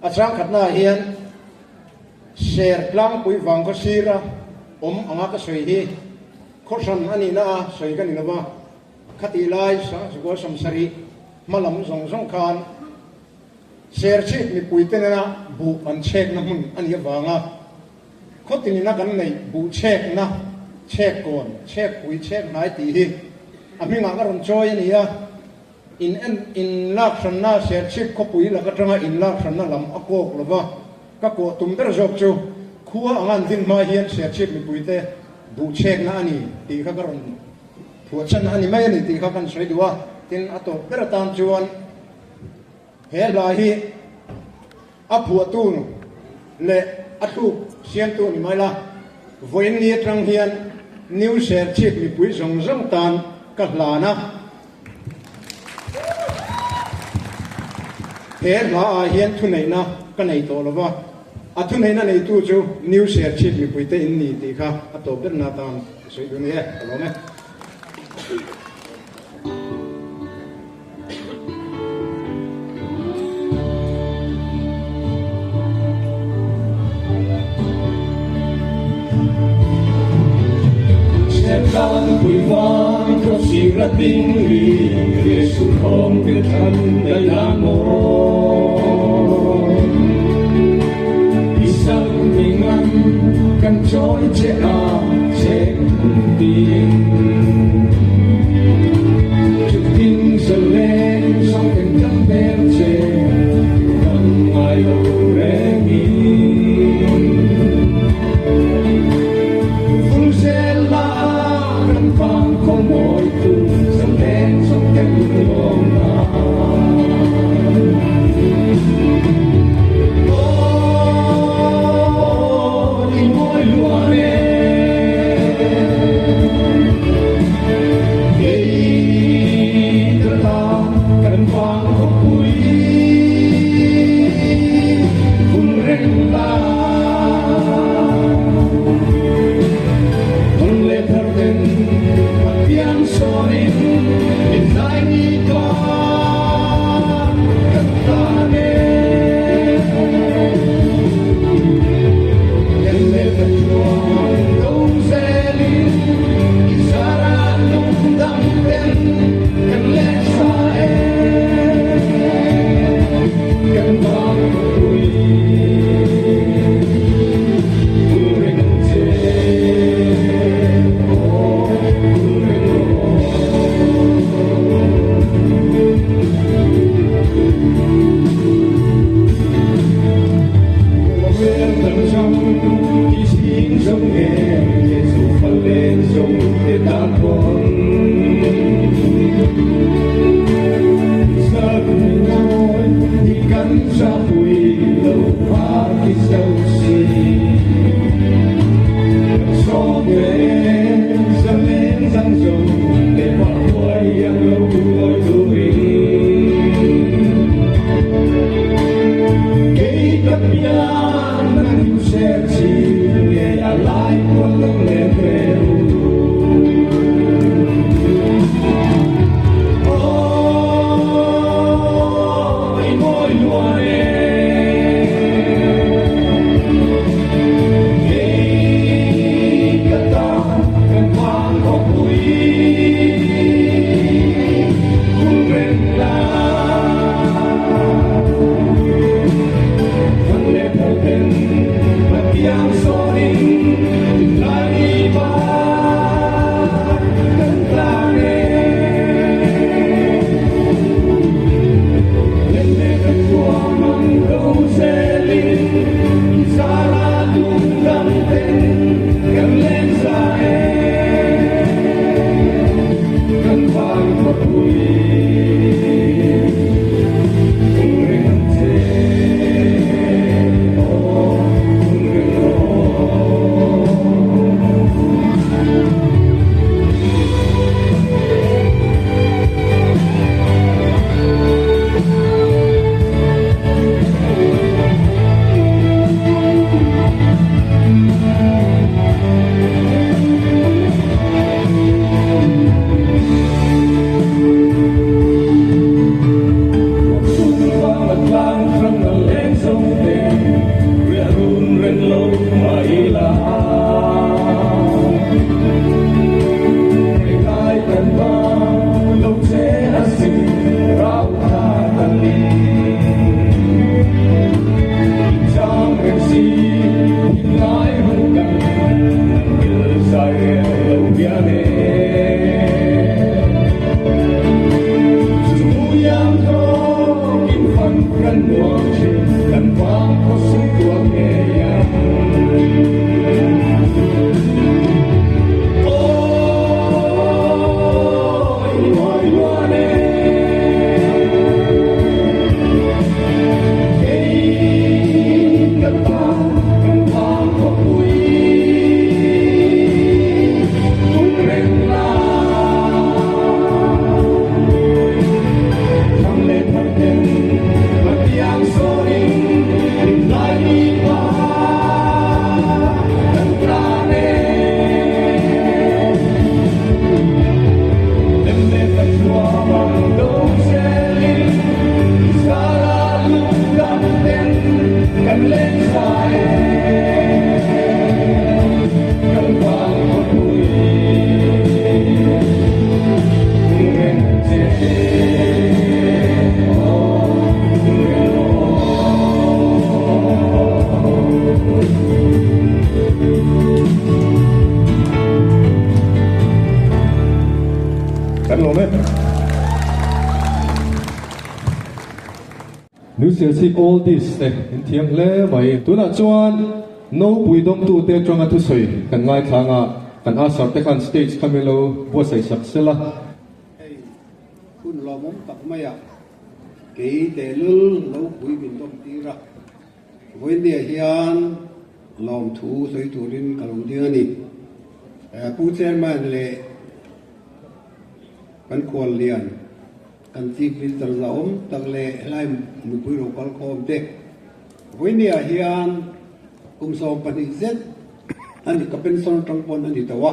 S2: อาจารย์ขัดหน้าเฮียนเสียกลางปุยวังก็เสียอ่างก็สวยดีโคชันอันนี้นะสวยกันนี่นะว่าคติไลสังสกุลสมศรีมาลำสงครานเสียชีพมีปุยเตนะบุอันเช็คนะมึงอันนี้ฟังเขาตีนักกันในบุเช็คนะเช็คก่อนเช็คปุยเช็คไหนตีหิอันนี้งานก็รอนจอยนี่อินลักษณะเสียชีพเขาปุยแล้วก็จังอินลักษณะลำอโกกหรือว่าก็กดตุ่มเตอร์จบจูขัวงานที่มาเฮียนเสียชีพมีปุยเตบุเช็คนะอันนี้ตีเขาก็รอนผัวฉันอันนี้ไม่ได้ตีเขากันสวยดูว่าที่อัตโตเปรตามจวนเฮลาฮีอัพหัวตูนเละอัตุเสียนตูนไม่ละวันนี้ทางเฮียนนิวเซอร์ชิปมีปุยส่งตานกัดลานะเฮลาเฮียนทุนไหนนะกันไหนโตหรือว่าอัทุนไหนนั่นไหนตู้จูนิวเซอร์ชิปมีปุยเตอินนี่ตีค่ะอัตโตเป็นนาตานสวยดูนี่เหรอไหม
S1: การคุยฟังครบสิ่งระดิ่งลีเรียสุขของเกิดทันได้ลาโมอีสังมีงานกันจอยเจ้าเช็คดินจุดดินสเลงสองเป็นจำเป็นเช็คกันไม่รู้แรงนี้ฟุ้งเซลาฟังของมวยตู้สำเร็จสมแก่ลงมาโอ้ยมวยลัวเร่
S9: Nếu sẽ see all this in thiang le mai tu na chuan no pui dom tu te tronga tu soi kan ngai thanga kan asar te kan stage kamelo bo sai saksela
S13: kun lo mom tak maya ke te lul lo pui bin dom tira voi dia hian lom thu soi turin kalung dia ni pu chairman le kan khol lian kan chief minister zaom tak le lai mu pui ro kal khom te voi dia hian som pani zet ani ka pension tangpon ani tawa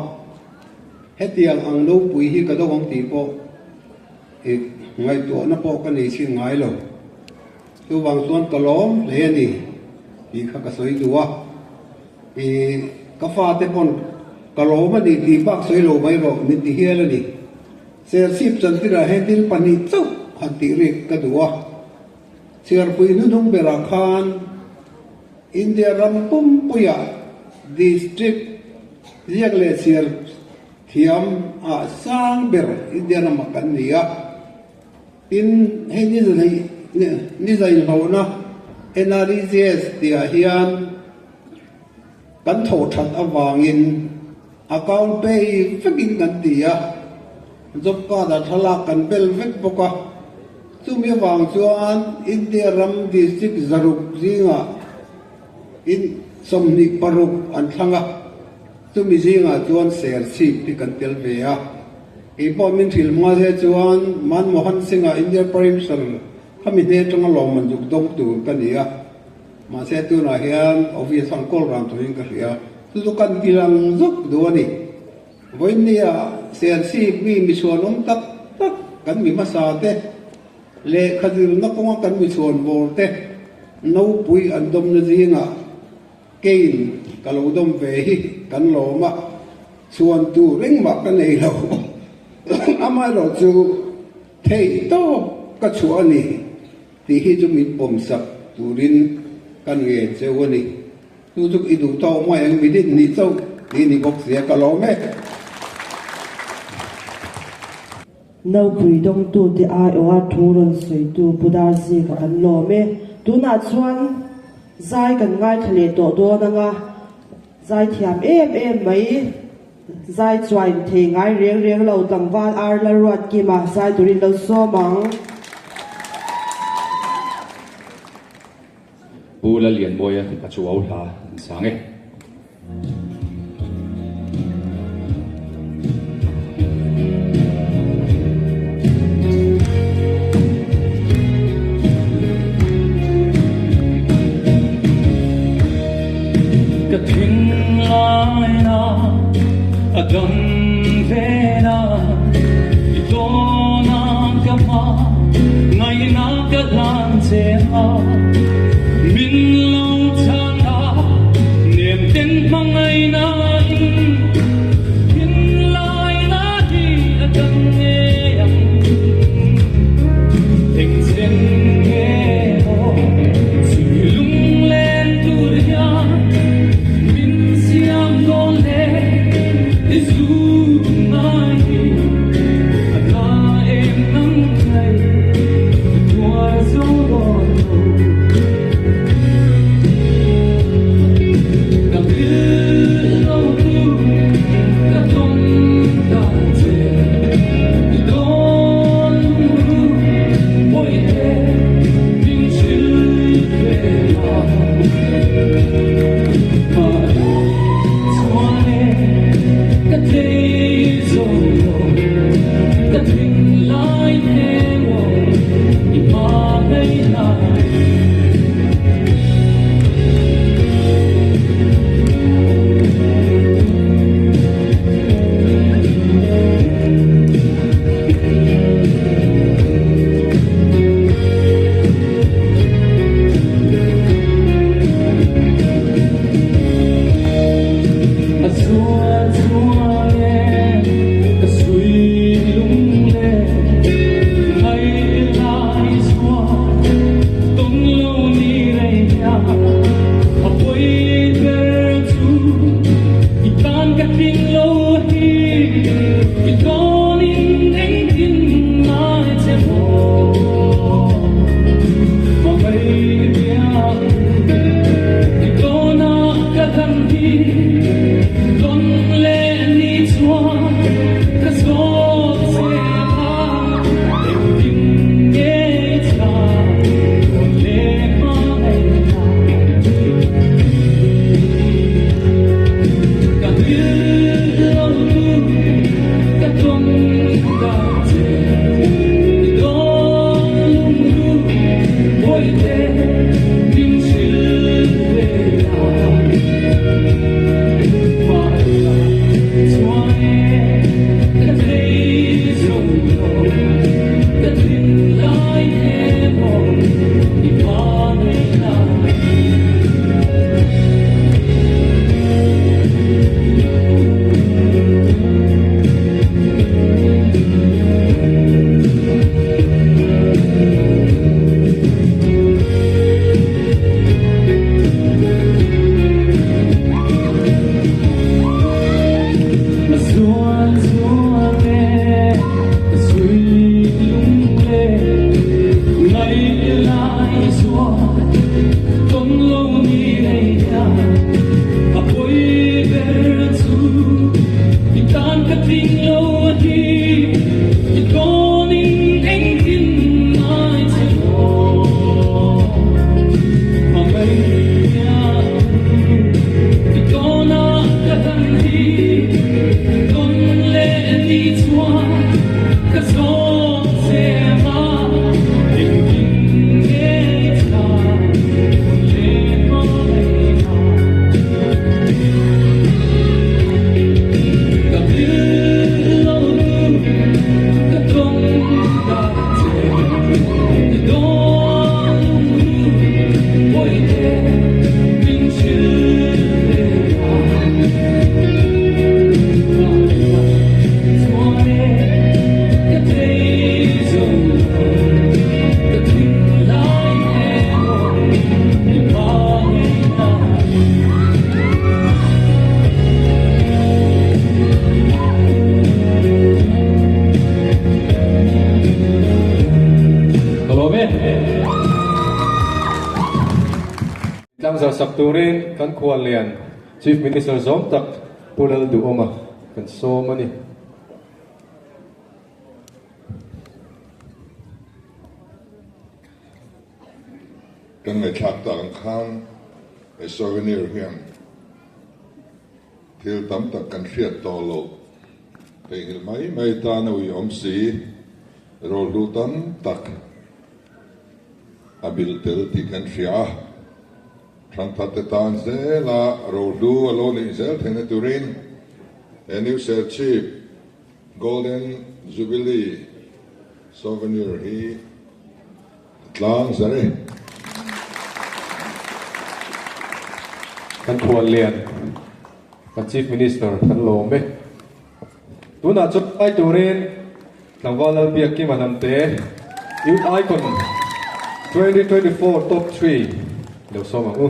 S13: hetiang ang no pui hi ka dong ti po ngai to na po ka nei sin ngai lo tu wang suan ka lom le ni hi kha ka soi duwa ka fa te pon ka lo ma ni ti bak soi lo mai ro min ti hial ani ser sip chan ti ra he til pani chu han ti ri ka duwa sir pui nu nung bera khan India rampum puya district riak le sir thiam a sang ber India namakan niya in he ni zai ho na NREGS tia hian kan tho that awangin account pay fakin kan tia job card a thalak kan bel vek boka chumi wang chuan India ram district zaruk zinga in somni paruk an thanga chumi zinga chuan ser sip ti kan tel ve a ipo min thil ma se chuan Manmohan Singh a India Prime Minister kami ne tanga lo man juk dong tu kania ma se tu na hian office ang kol ram tu in ka ria tu kan tilang zuk do ni voinia ser sip mi suan tak kan mi masate le khadir na ko kan mi suan volte no pui andom na zinga kein kalodom ve hi kan lo ma suan tu ring ma kan nei lo ama lo chu thei to ka chu ani ti hi chu min pom sak turin kan nge cheu ani tu chu i du to mo yang mi din ni chau ni ni bok sia ka lo me
S6: no pui dong tu ti ai o thu ron soi tu budar zi ka kan lo me tu na chuan zai kan ngai thale to do na nga zai thiam em mai zai chuan the ngai reng lo tangwal ar la ruat ki ma zai turin lo so mang
S14: Pula lian boya ka chu au la sange
S15: ka thing lai na adon ve na ito na ka ma ngai na ka lan che ha min long chang a niềm tin mang ai na in lai na hi adon nghe yang tình chen nghe ho chỉ lung lên tu ya min siam no le isu mai ata em nang kai tua zo
S9: turin kan khuan lian Chief Minister zom tak pulal du oma kan so mani
S3: kan ngai thak ta kan khang e souvenir hian thil tam tak kan hriat to lo te hil mai ta na wi om si rol lu tam tak abil tel ti kan hria thang that te tan ze la rol du alo ni zel thene turin a new sir chief golden jubilee souvenir hi tlang zare
S9: kan khuan lian kan Chief Minister kan lo me tuna chut ai turin tlangwal al biak ki manam te youth icon 2024 top 3 lo so ma u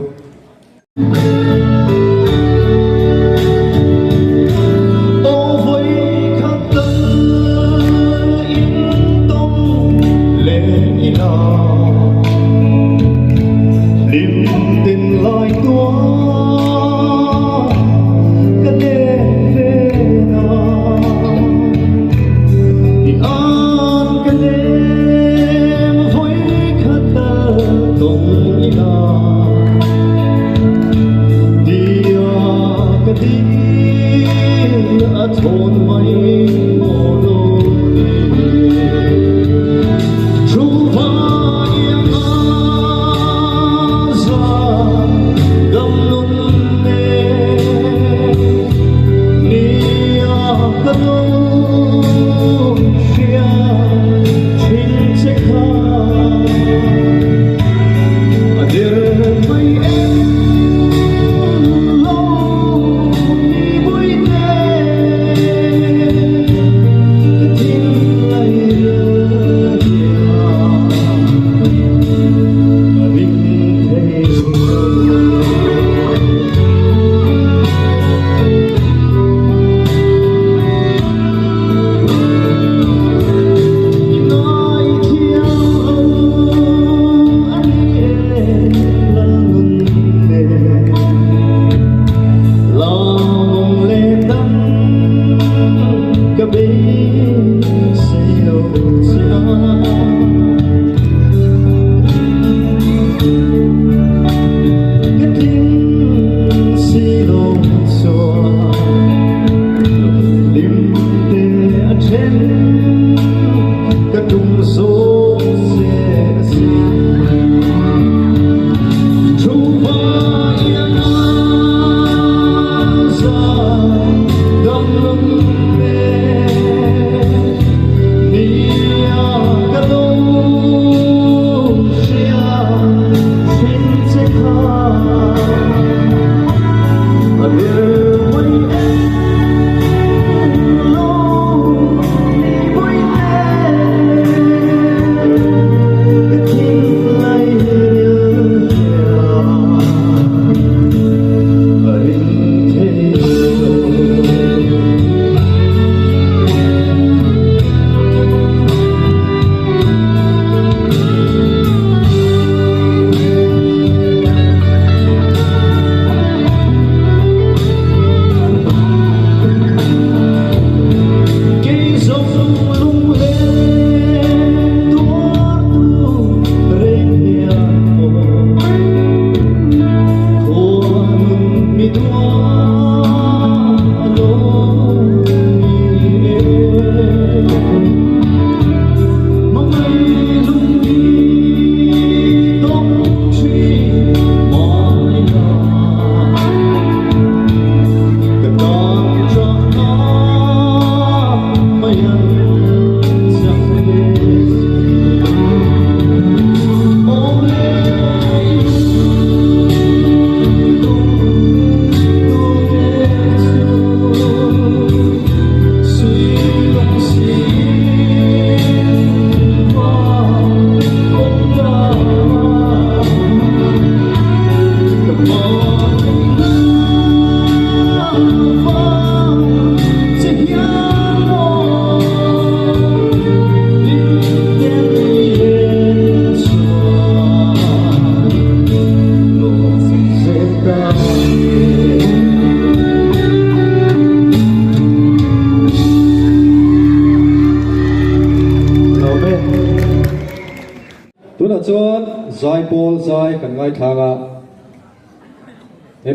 S9: chuan zai ball zai kan ngai thanga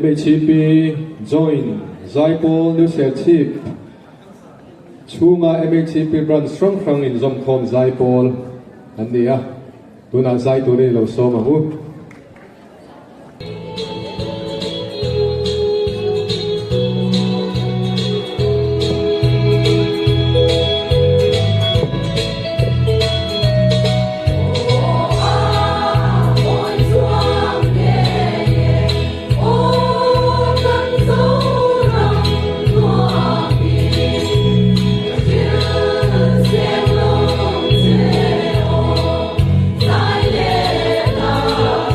S9: MHCP join zai ball new set chief chunga MHCP brand strong krang in zom khom zai ball ania tuna zai tu re lo so ma hu
S15: Hãy subscribe cho kênh Ghiền Mì Gõ để không bỏ lỡ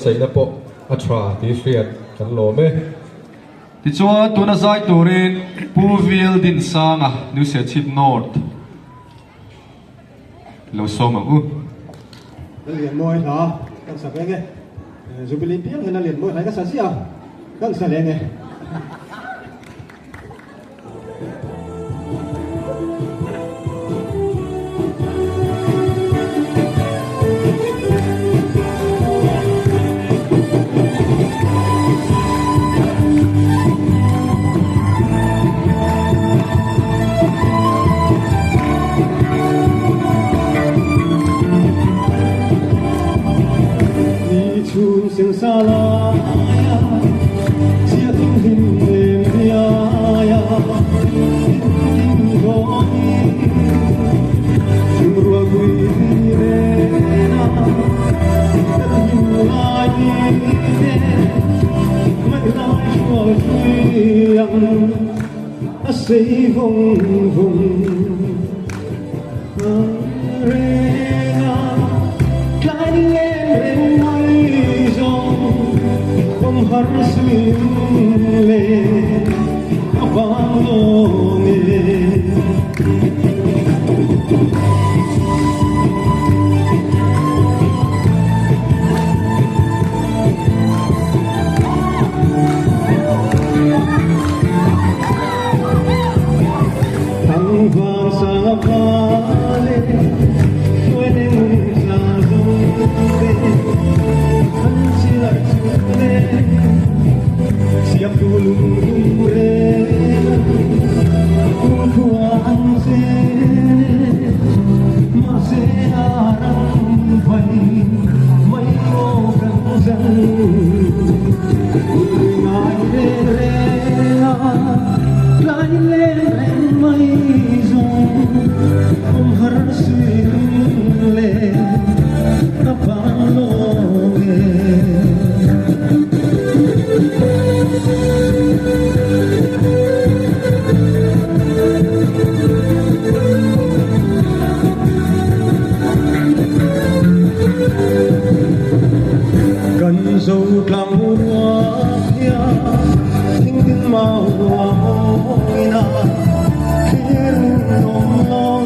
S9: sei na po a tra ti hriat kan lo me ti chuan tuna zai turin Puvil din sanga New South Chip North lo soma u
S16: liền môi đó các sản nghe dù bị liên tiếp hay là liền môi thấy các sản xíu các sản lên nghe sinh xa la ya chia tình hình em ya tình gọi tình rùa quỳ re na tình lai mấy lai chua suy yang say vung vung re na lại lên har svimle avalome thăng vàng sa pale quên sa dông anh chỉ lại siap dulu Tuhan masih arang pai mai mo kan zang ngai re lai le mai zong om har swim le apalo cần dâu làm hoa kia thinh màu hoa hôi na khiến nồng lo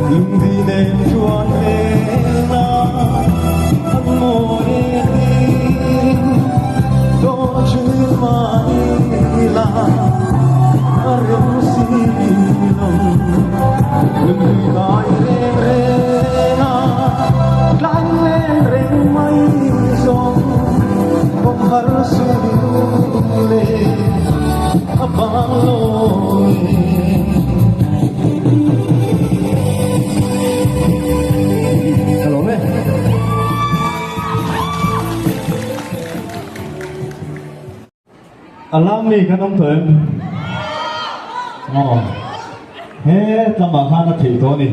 S16: lưng đi đêm chuan đêm na ăn mồi đôi chân mai là rừng xì lòng lưng đi lại đêm na lạnh lên rừng mây giông không har sule apaloi hello me
S17: alami kan om thuen he tama khana thi to ni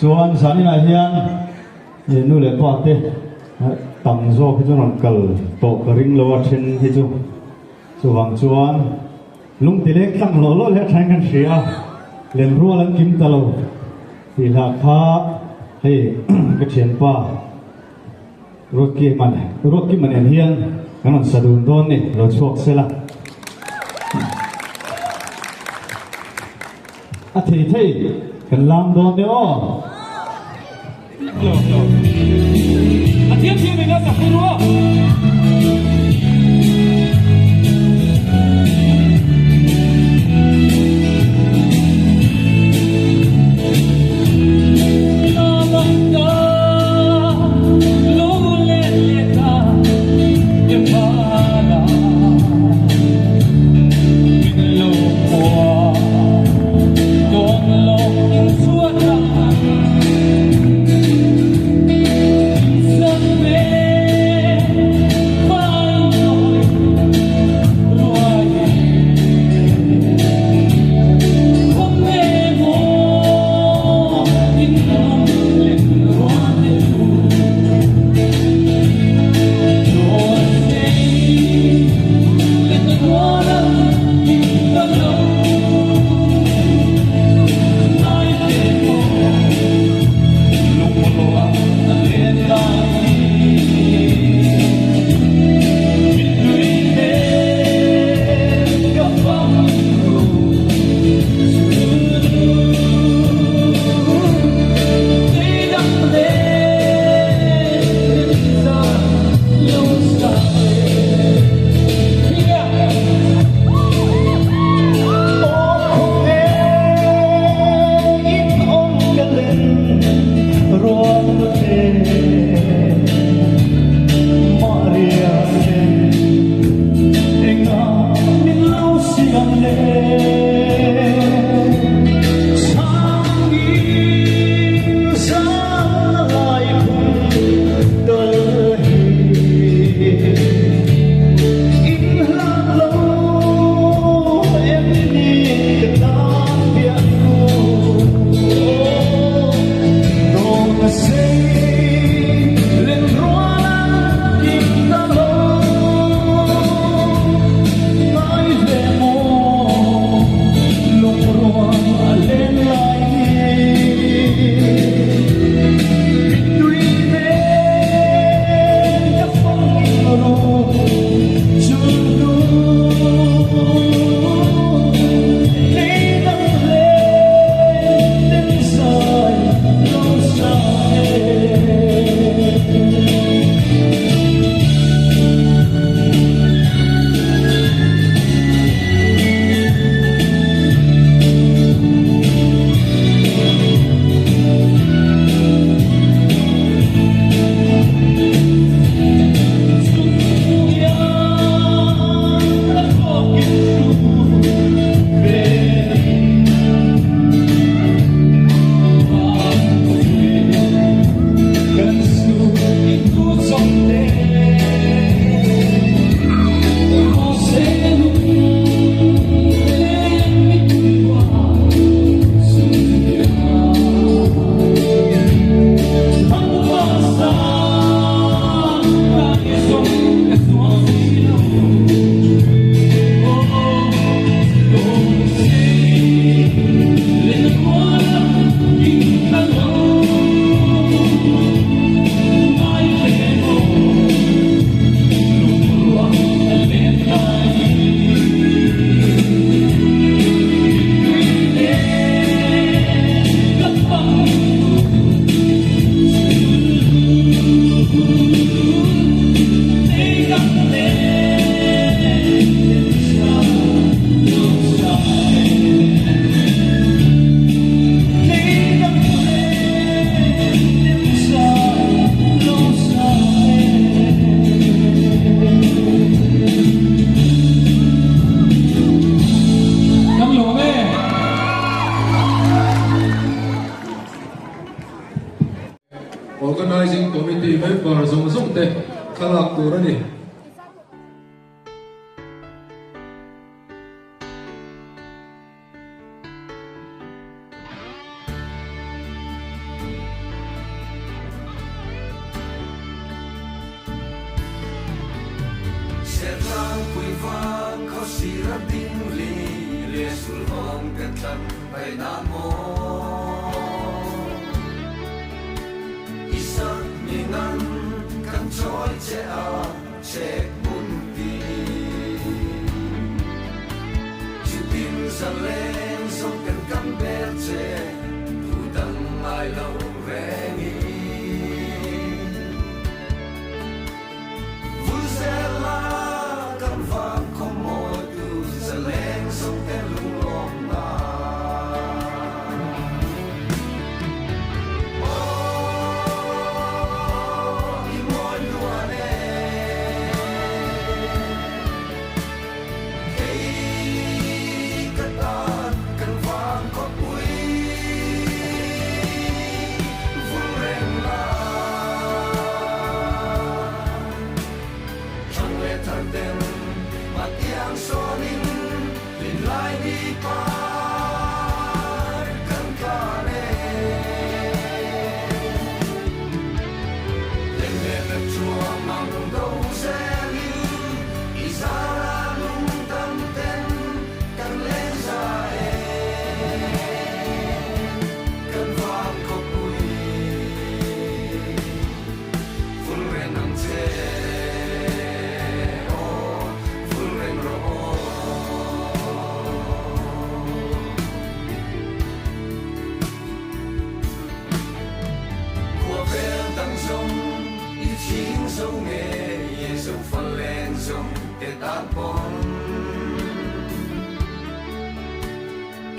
S17: chuan sani na hian ye nu le pa te tang zo cái chỗ kal to ka ring lo then hi chu chuwang chuan lung ti lek tang lo lo le thang kan sia len ru lan kim ta lo ti la kha he cái chen pa roki man en hian kan sadun don ni lo chuak sela a thei kan lam don de o
S15: Tiêm mình đã sắp đúng không?
S9: te khalak turani
S15: Serang pui vang kho sira ding li le sul hong kan tan pai na mo isak ni ngan kan choi che a che bun ti chu tin sa len song kan kam ber che tu dang ai lo re ni Vuzela kan vang komo tu sa len song kan lung long na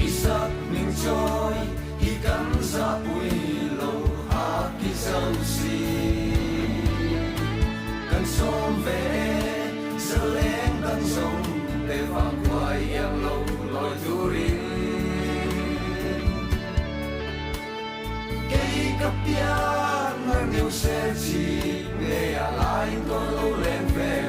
S15: Isak ning joy ikan sa puilo haki sau si kan som ve sa len tan som te vang quay yang lâu loi turin cây cặp pia ngang nhiều xe chi nghe à lại tôi lâu lên về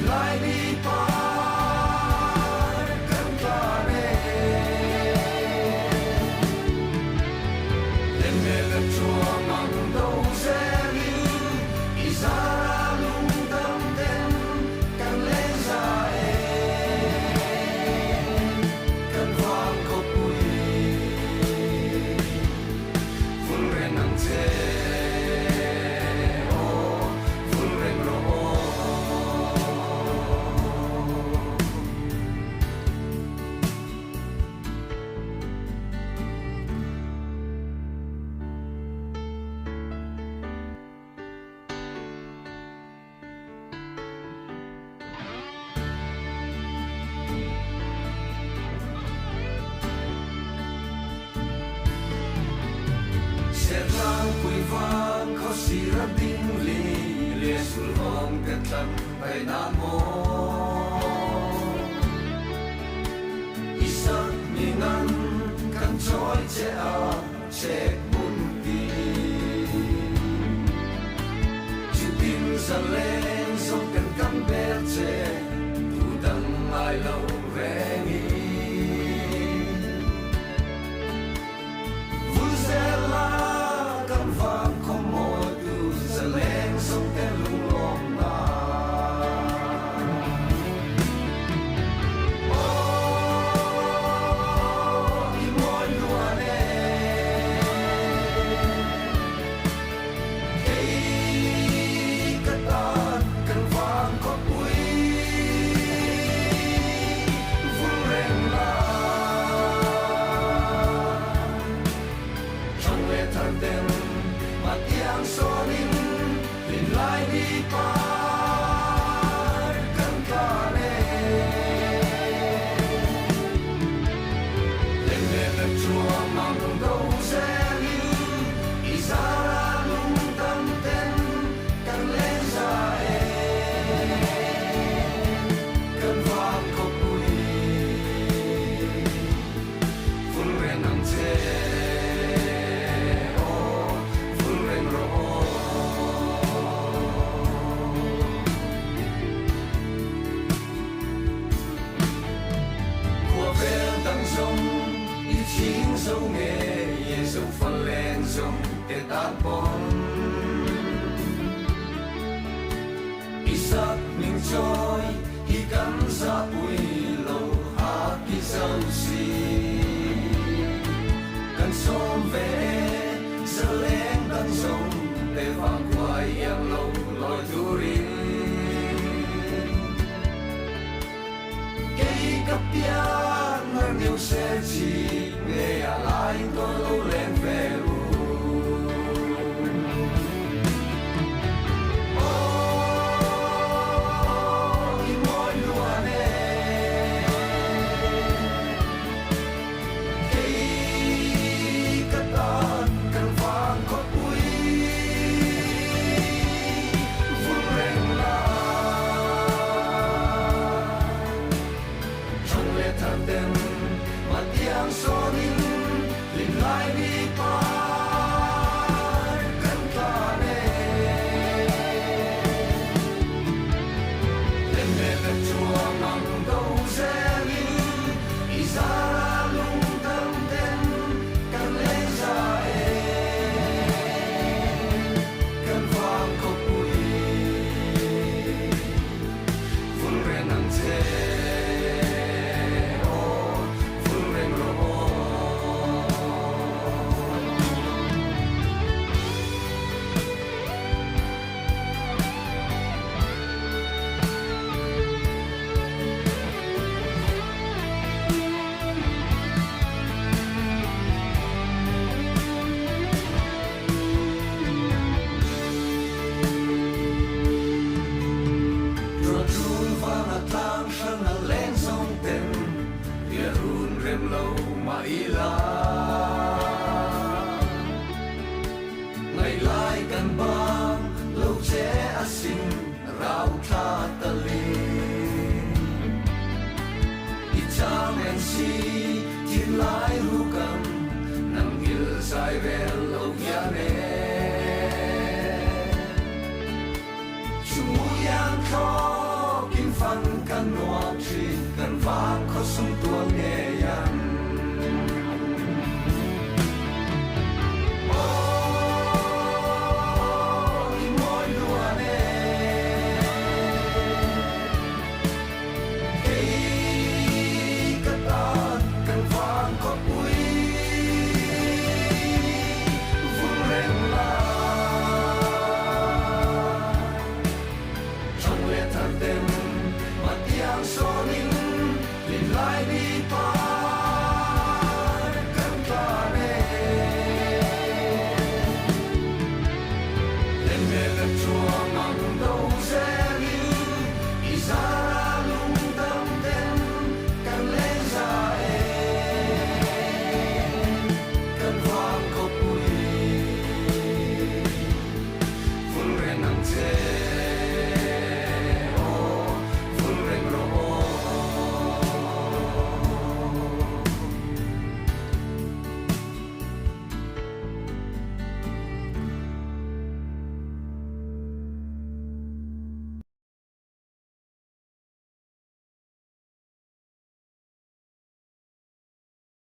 S15: Like lệ lệ chùa mong đâu sẽ đi Isara lung tâm tên càng lên ra càng vang khóc bụi vun ren nắng chê vun ren ro sẽ vang quỳ vang khó xì ra đinh lì lìa sul hồng kết tận tay nam mô isak mingan kan choi che a che bun ti chutin sa len so kan kam ber che tu dang ai lo rengi Vuzela kan vang komo tu zeleng song ten lung long na Oh imoy luane Kei katan kan vang ko pui Vun reng la Trong lệ thar tên mặt yang sonin Lin lai đi par kan kane Lên lệ lệ chùa mang đâu sẽ lưu Isara lung tâm tên kan lên ra kan vang khóc bụi vun ren nắng chê dấu nghề ye dấu phân lên dấu để tan bon isak mình trôi hi cắn ra bụi lâu ha ki dấu si cần xóm về giờ lên đang sông để vang quay yang lâu lối turin cây cặp bia nơi nhiều xe chỉ nghe lại tôi lâu lên về mỗi lúa nè cây cắt tan cần vàng có bụi vun reng la trong lệ thar tên mặt yang sonin lin lai đi par kan kane lên lệ lệ chùa mang đâu sẽ lưu Isara lung tâm tên kan lên ra kan vang khóc bụi vun ren nắng chê vun ren ro lâu mà ila ngày lai cần bang lâu chế asin rau tha